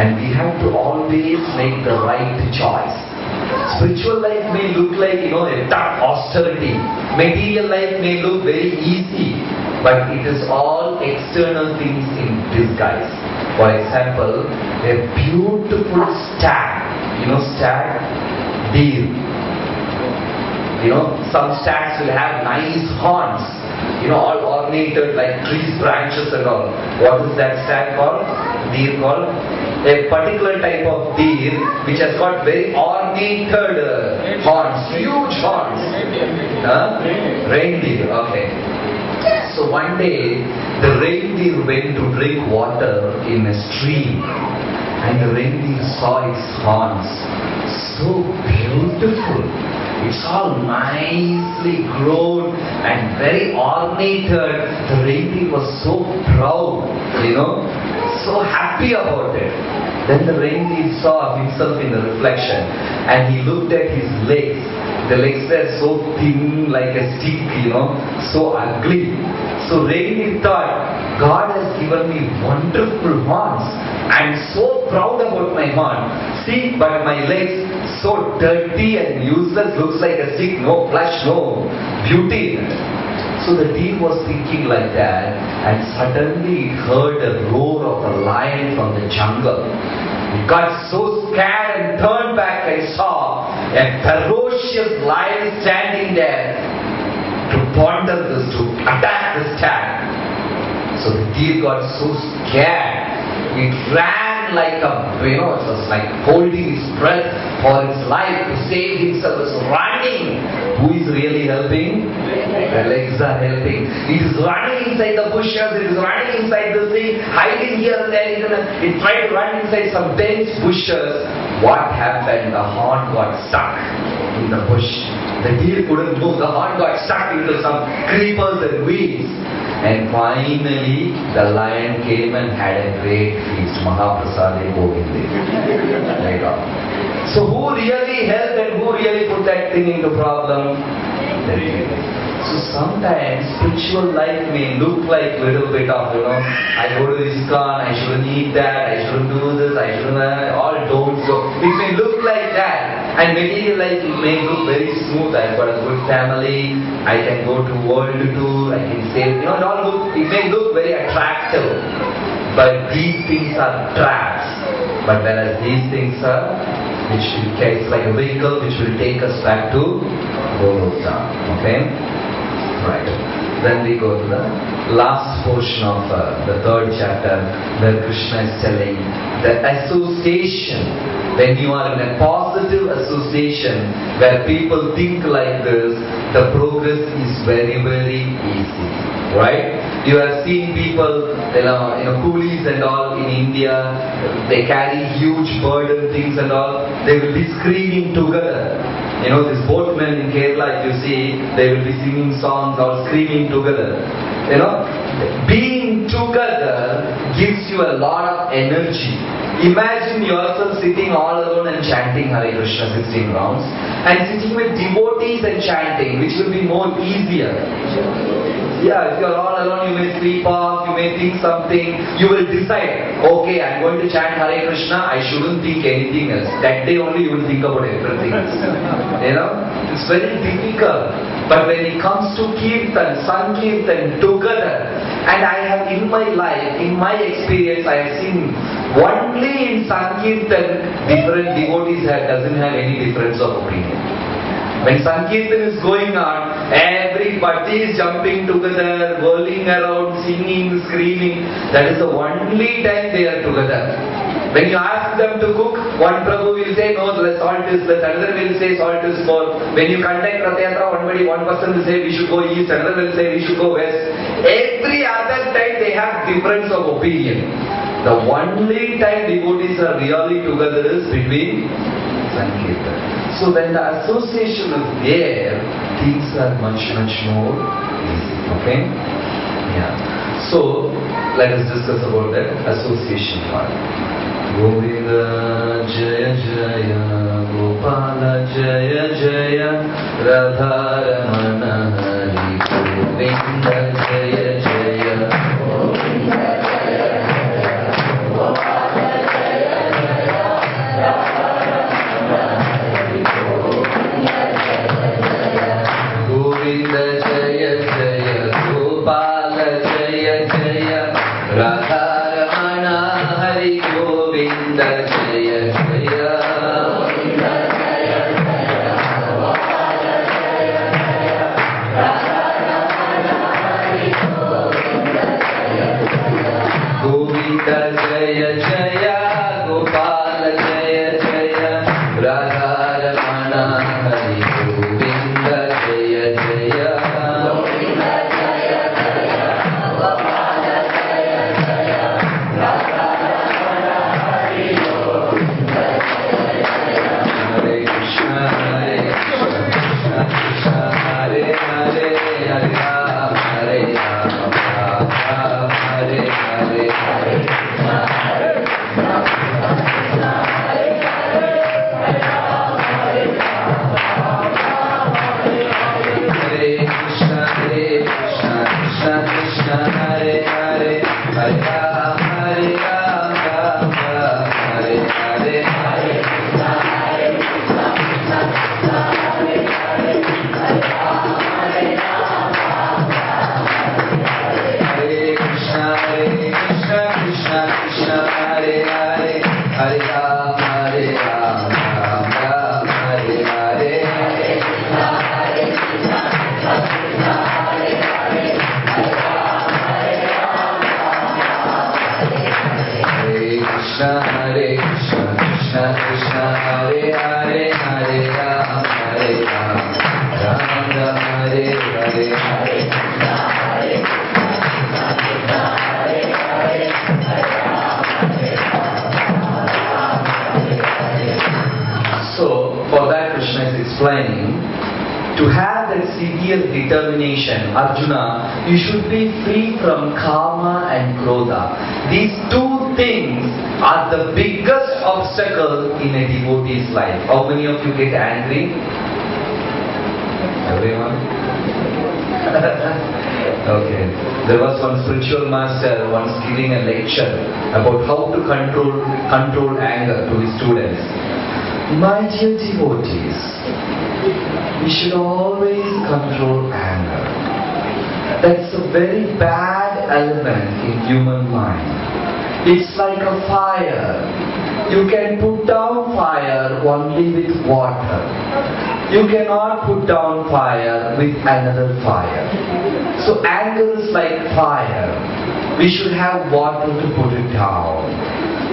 And we have to always make the right choice. Spiritual life may look like, a tough austerity. Material life may look very easy, but it is all external things in disguise. For example, a beautiful stag, stag, deer. Some stags will have nice horns, all ornated like trees, branches and all. What is that stag called? Deer called? A particular type of deer which has got very ornated horns, huge horns. Reindeer, okay. So one day, the reindeer went to drink water in a stream. and the reindeer saw his horns. So beautiful. It's all nicely grown and very ornated. The reindeer was so proud, so happy about it. Then the reindeer saw himself in the reflection and he looked at his legs. The legs were so thin like a stick, so ugly. So reindeer thought, God has given me wonderful horns. I'm so proud about my horn. See, but my legs so dirty and useless, looks like a stick, no flesh, no beauty in it. So the deer was thinking like that, and suddenly it heard a roar of a lion from the jungle. It got so scared and turned back and saw a ferocious lion standing there to ponder this, to attack the stag. So the deer got so scared, it ran like it was like holding its breath for its life to save himself. It was running. Who is really helping? The legs are helping. It is running inside the bushes, it is running inside the thing, hiding here and there. It tried to run inside some dense bushes. What happened? The horn got stuck in the bush. The deer couldn't move. The horn got stuck into some creepers and weeds. And finally, the lion came and had a great feast. Mahaprasade Govinde. Later. So who really helped and who really put that thing into problem? The deer. So sometimes spiritual life may look like a little bit of, I go to ISKCON, I shouldn't eat that, I shouldn't do this, I shouldn't, all don't go. It may look like that. And material life may look very smooth. I've got a good family, I can go to world tour, I can save, it may look very attractive. But these things are traps. But whereas these things are, it's like a vehicle which will take us back to Golgotha. Okay? Right. Then we go to the last portion of the third chapter where Krishna is telling the association. When you are in a positive association where people think like this, the progress is very, very easy. Right? You have seen people, coolies and all in India, they carry huge burden things and all, they will be screaming together. These boatmen in Kerala, if you see, they will be singing songs or screaming together. Being together gives you a lot of energy. Imagine yourself sitting all alone and chanting Hare Krishna 16 rounds, and sitting with devotees and chanting, which will be more easier. Yeah, if you are all alone, you may sleep off, you may think something, you will decide, okay, I am going to chant Hare Krishna, I shouldn't think anything else. That day only you will think about everything else. It's very difficult. But when it comes to Kirtan, Sankirtan together, and I have in my life, in my experience, I have seen only in Sankirtan, different devotees doesn't have any difference of opinion. When Sankirtan is going on, everybody is jumping together, whirling around, singing, screaming. That is the only time they are together. When you ask them to cook, one Prabhu will say, no, the salt is less, another will say salt is more. When you conduct Rath Yatra, one person will say we should go east, another will say we should go west. Every other time they have difference of opinion. The only time devotees are really together is between Sankirtan. So when the association is there, things are much, much more easy. Okay? Yeah. So let us discuss about that association part. Govinda Jaya Jaya Gopala Jaya Jaya Radha Ramana Hari Govinda Jaya Jaya Govinda Jaya Jaya Gopala Jaya Jaya Radha Govinda Jaya Jaya Gopala Jaya Jaya Radha Ramana Hari Govinda Jaya Jaya Govinda Jaya Jaya Gopala Jaya Jaya Radha Ramana Hari Govinda Jaya Jaya Govinda Jaya Jaya Gopala Jaya Jaya Radha Ramana Hari Govinda Jaya Jaya Govinda Jaya Jaya Gopala Jaya Jaya Radha Ramana Hari So, for that Krishna is explaining, to have that severe determination, Arjuna, you should be free from karma and krodha. These two things are the biggest obstacle in a devotee's life. How many of you get angry? Everyone? Okay. There was one spiritual master once giving a lecture about how to control anger to his students. My dear devotees, we should always control anger. That's a very bad element in human mind. It's like a fire. You can put down fire only with water. You cannot put down fire with another fire. So anger is like fire. We should have water to put it down.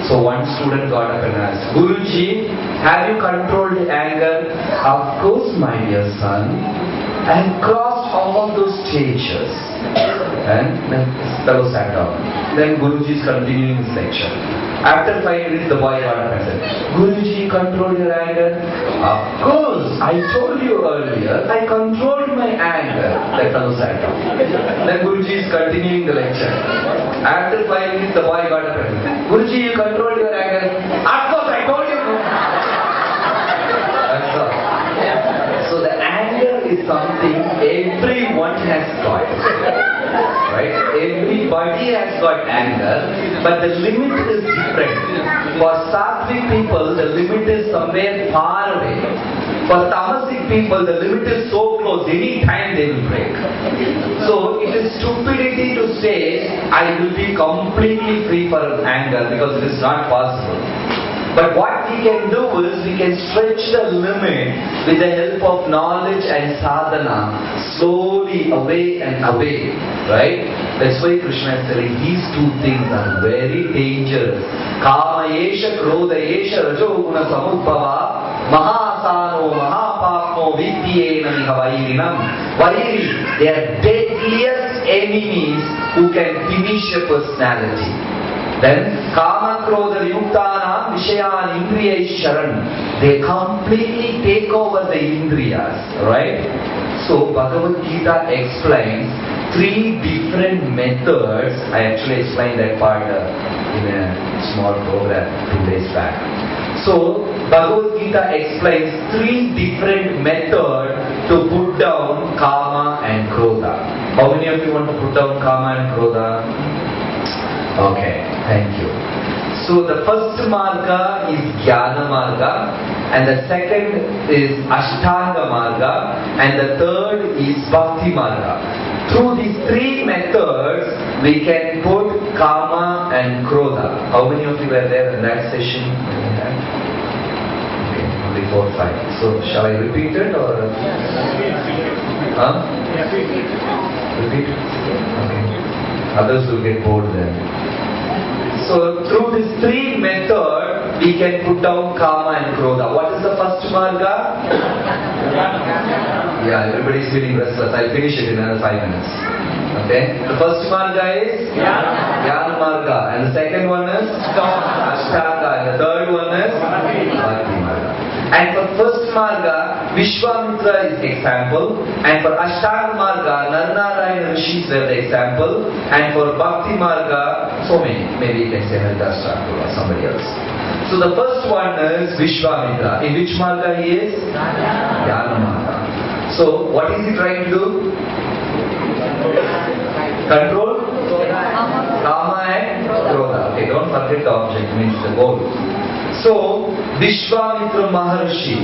So one student got up and asked, Guruji, have you controlled anger? Of course, my dear son. I have crossed all of those stages. And then the fellow sat down. Then Guruji is continuing his lecture. After 5 minutes, the boy got up and said, Guruji, control your anger? Of course, I told you earlier, I controlled my anger. The fellow sat down. Then Guruji is continuing the lecture. After 5 minutes, the boy got up and said, Guruji, you controlled your anger? Of course, I told you. That's all. So the anger is something everyone has got. Right? Everybody has got anger, but the limit is different. For sattvic people, the limit is somewhere far away. For tamasic people, the limit is so close, any time they will break. So it is stupidity to say, I will be completely free from anger, because it is not possible. But what we can do is, we can stretch the limit with the help of knowledge and sadhana, slowly away and away, right? That's why Krishna is telling these two things are very dangerous. Kama yesha krodha yesha rajo guna samudbhava mahasano mahapapno vidyena nihavayirinam. Vairi, they are deadliest enemies who can finish a personality. Then, Kama Krodha Yuktanam Vishayan Indriya Sharan. They completely take over the Indriyas, right? So, Bhagavad Gita explains 3 different methods. I actually explained that part in a small program 2 days back. So, Bhagavad Gita explains 3 different methods to put down Kama and Krodha. How many of you want to put down Kama and Krodha? Okay, thank you. So the first marga is Jnana marga, and the second is Ashtanga marga, and the third is Bhakti marga. Through these 3 methods, we can put Kama and Krodha. How many of you were there in that session? Okay, only 4 or 5. So shall I repeat it or? Huh? Repeat? Okay. Others will get bored then. So through these 3 methods, we can put down Kama and Krodha. What is the first marga? Yeah, everybody is feeling restless. I'll finish it in another 5 minutes. Okay? The first marga is Jnana marga, and the second one is Ashtanga, and the third one is Bhakti marga. And for first marga, Vishwamitra is example, and for Ashtanga marga, Narnarayana Rishis were the example, and for Bhakti marga, so many. Maybe you can say Haridas Thakur or somebody else. So the first one is Vishwamitra. In which marga he is? Jnana marga. So what is he trying to do? Control Kama and Krodha. Okay, don't forget the object, means the goal. So Vishwamitra Maharshi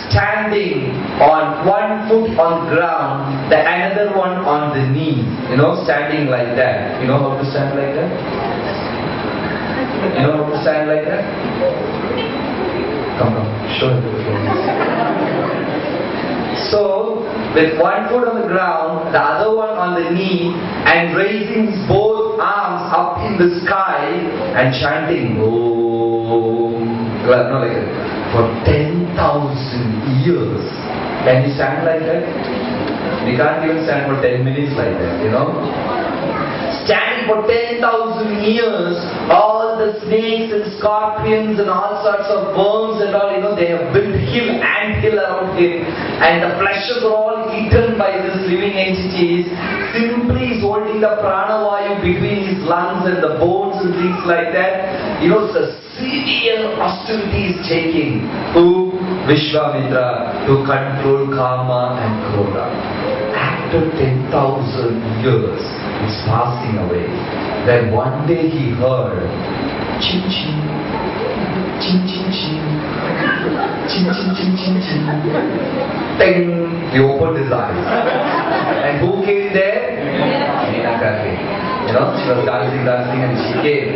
standing on one foot on the ground, the another one on the knee. You know, standing like that. You know how to stand like that? You know how to stand like that? Come on, show it. So, with one foot on the ground, the other one on the knee, and raising his both arms up in the sky and chanting Om, no, like that, for 10,000 years. Can you stand like that? We can't even stand for 10 minutes like that, Standing for 10,000 years, all the snakes and scorpions and all sorts of worms and all, they have built ant hill around him, and the fleshes are all eaten by these living entities. Simply he's holding the pranavayu between his lungs and the bones and things like that. The severe austerity is taking who? Vishwamitra, to control Kama and Krodha. After 10,000 years, it's passing away. Then one day he heard, ching ching, ching ching ching, ching ching ching ching ching. Ting! He opened his eyes. And who came there? Menaka came. She was dancing and she came.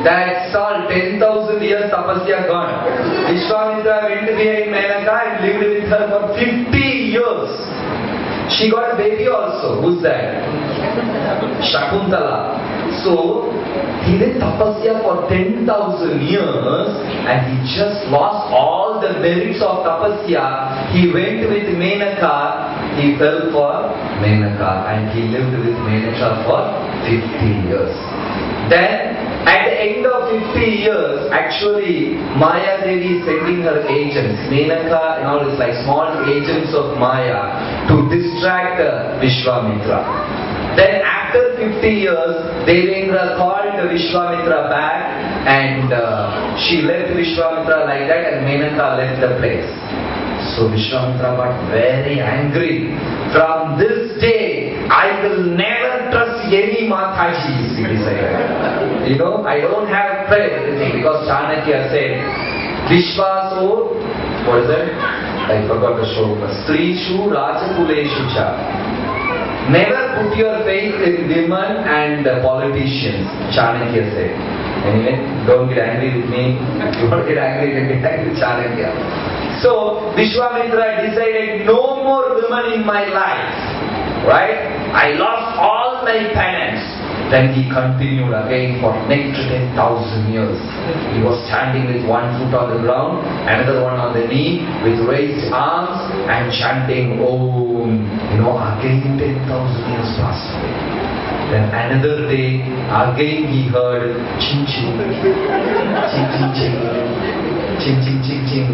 That's all, 10,000 years tapasya gone. Vishwamitra went behind Menaka and lived with her for 50 years. She got a baby also. Who's that? Shakuntala. So, he did tapasya for 10,000 years and he just lost all the merits of tapasya. He went with Menaka, he fell for Menaka and he lived with Menaka for 50 years. Then, at the end of 50 years, actually, Maya Devi is sending her agents, Menaka and all, it's like small agents of Maya, to distract Vishwamitra. Then after 50 years, Devendra called Vishwamitra back and she left Vishwamitra like that and Menaka left the place. So Vishwamitra got very angry. From this day, I will never trust any Matajis, he decided. I don't have faith because Chanakya said, Vishwaso, what is it? I forgot the shloka. Strishu Rajakuleshu cha. Never put your faith in women and politicians, Chanakya said. Anyway, don't get angry with me. If you don't get angry, you can get angry with Chanakya. So, Vishwamitra decided no more women in my life. Right? I lost all my penance. Then he continued again for next 10,000 years. He was standing with one foot on the ground, another one on the knee, with raised arms and chanting Om. Again 10,000 years passed away. Then another day, again he heard ching ching, ching ching ching, ching ching ching ching.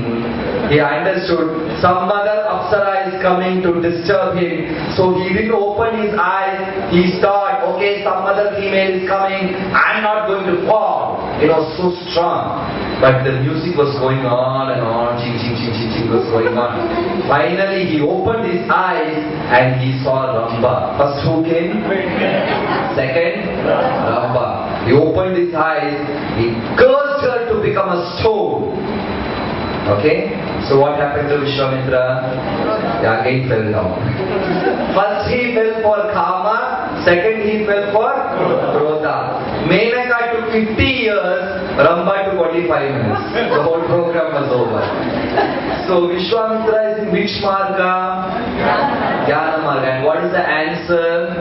He understood some other Apsara is coming to disturb him. So he didn't open his eyes. He thought, okay, some other female is coming. I'm not going to fall. So strong. But the music was going on and on. Ching ching ching ching ching was going on. Finally he opened his eyes and he saw Ramba. First who came? Second? Ramba. He opened his eyes. He cursed her to become a stone. Okay? So what happened to Vishwamitra? Again fell down. First he fell for Kama, second he fell for Krodha. Menaka took 50 years, Ramba took 45 minutes. The whole program was over. So Vishwamitra is in which marga? Jnana marga. And what is the answer?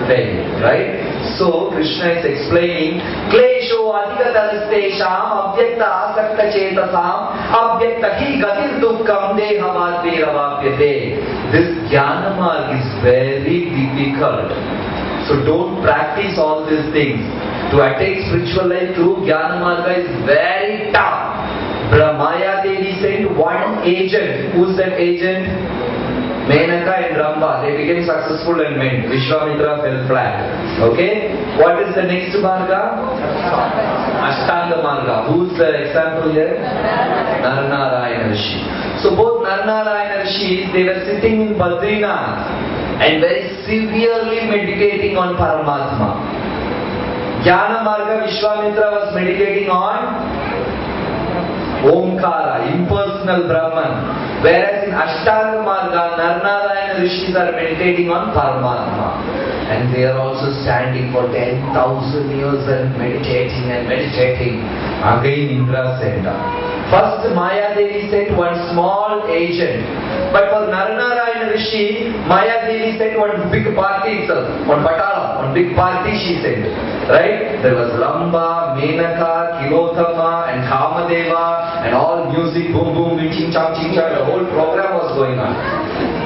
Faith, right? So Krishna is explaining, Klesho adhigatarastesham abhyakta asakta chetasam abhyakta hi gatir dukkam dehavadveravapyate. This jnana marg is very difficult. So don't practice all these things. To attain spiritual life through jnana marga is very tough. Maya Devi sent one agent. Who's that agent? Menaka and Ramba, they became successful and went. Vishwamitra fell flat. Okay? What is the next marga? Ashtanga marga. Who's the example here? Narnarayana Rishi. So both Narnarayana Rishis, they were sitting in Badrinath and very severely meditating on Paramatma. Jnana marga, Vishwamitra was meditating on Omkara, impersonal Brahman. Whereas in Ashtanga Marga, Narnarayana Rishis are meditating on Paramatma. And they are also standing for 10,000 years and meditating and meditating. Again Indra sent up. First Maya Devi sent one small agent. But for Narnarayana Rishi, Maya Devi sent one big party itself. One patala, one big party she sent. Right? There was Ramba, Menaka, Kilothama and Kamadeva and all music, boom boom, ching chang, the whole program was going on.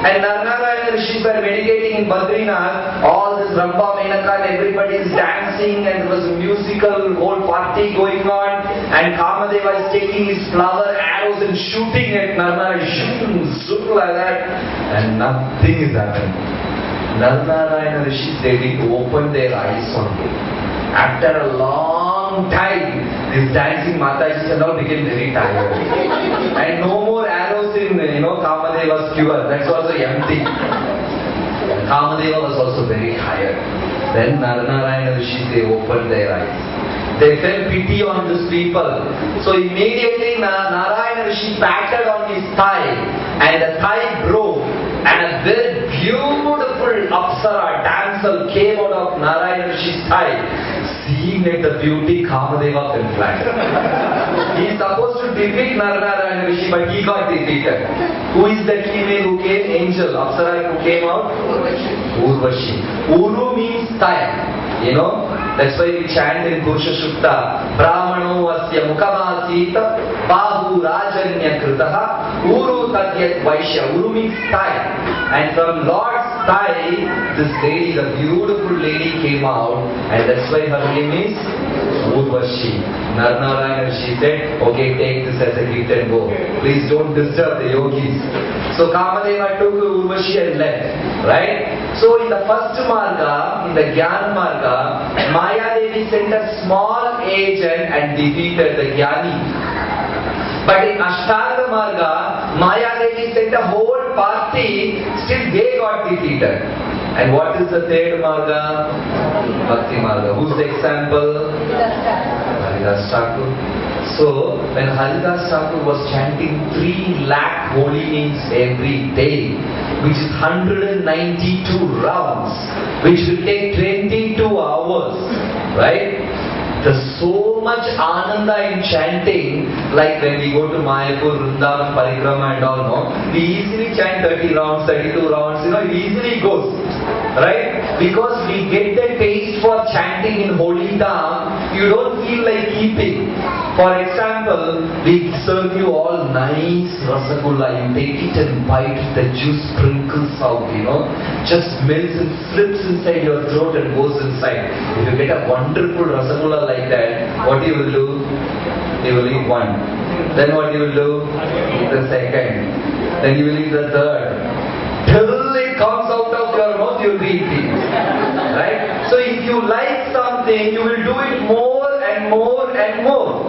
And Narnarayana Rishi Rishis were meditating in Badrinath, all this Ramba Menaka and everybody is dancing and there was a musical whole party going on, and Kamadeva is taking his flower arrows and shooting at Narnarayana, zoom like that, and nothing is happening. Narnarayana Rishis, they didn't open their eyes only. After a long time, this dancing Matajis and all became very tired. And no more arrows in, Kamadeva's quiver. That's also empty. Kamadeva was also very tired. Then Narnarayana Rishis, they opened their eyes. They felt pity on these people. So immediately Narayana Rishi patted on his thigh, and the thigh broke, and a very beautiful Apsara damsel came out of Narayana Rishi's thigh. Seeing at the beauty, Kamadeva fell flat. He is supposed to defeat Narayana Rishi, but he got defeated. Who is that female who came? Angel, Apsara who came out? Urvashi. Uru means thigh. That's why we chant in Purusha Shukta, Brahmano asya mukhamasita, bahu rajanya kritaha, uru tadyat vaishya. Uru means thigh. And from Lord's thigh, this lady, the beautiful lady came out, and that's why her name is Urvashi. Narnarayana, she said, okay, take this as a gift and go. Please don't disturb the yogis. So Kamadeva took Urvashi and left. Right? So in the first marga, in the Jnana marga, Maya Devi sent a small agent and defeated the Jnani. But in Ashtanga marga, Maya Devi sent a whole party, still they got defeated. And what is the third marga? Bhakti marga. Who's the example? Haridas Thakur. So, when Haridas Thakur was chanting 3 lakh holy names every day, which is 192 rounds, which will take 22 hours, right? There's so much ananda in chanting, like when we go to Mayapur, Vrindavan, Parikrama and all, no? We easily chant 30 rounds, 32 rounds, it easily goes, right? Because we get the taste for chanting in holy dham, you don't feel like keeping. For example, we serve you all nice rasagulla, you take it and bite, the juice sprinkles out, just melts and slips inside your throat and goes inside. If you get a wonderful rasagulla like that, what you will do? You will eat one. Then what you will do? Eat the second. Then you will eat the third. Till it comes out of your mouth, you will be eating. Right? So if you like something, you will do it more and more and more.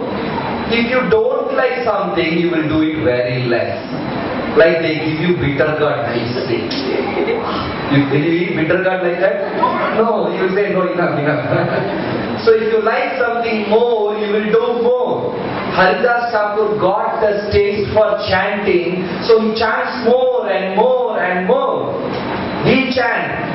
If you don't like something, you will do it very less. Like they give you bitter gourd nicely. Will you eat bitter gourd like that? No, you will say no, enough. So if you like something more, you will do more. Haridas Thakur got the taste for chanting, so he chants more and more and more. We chant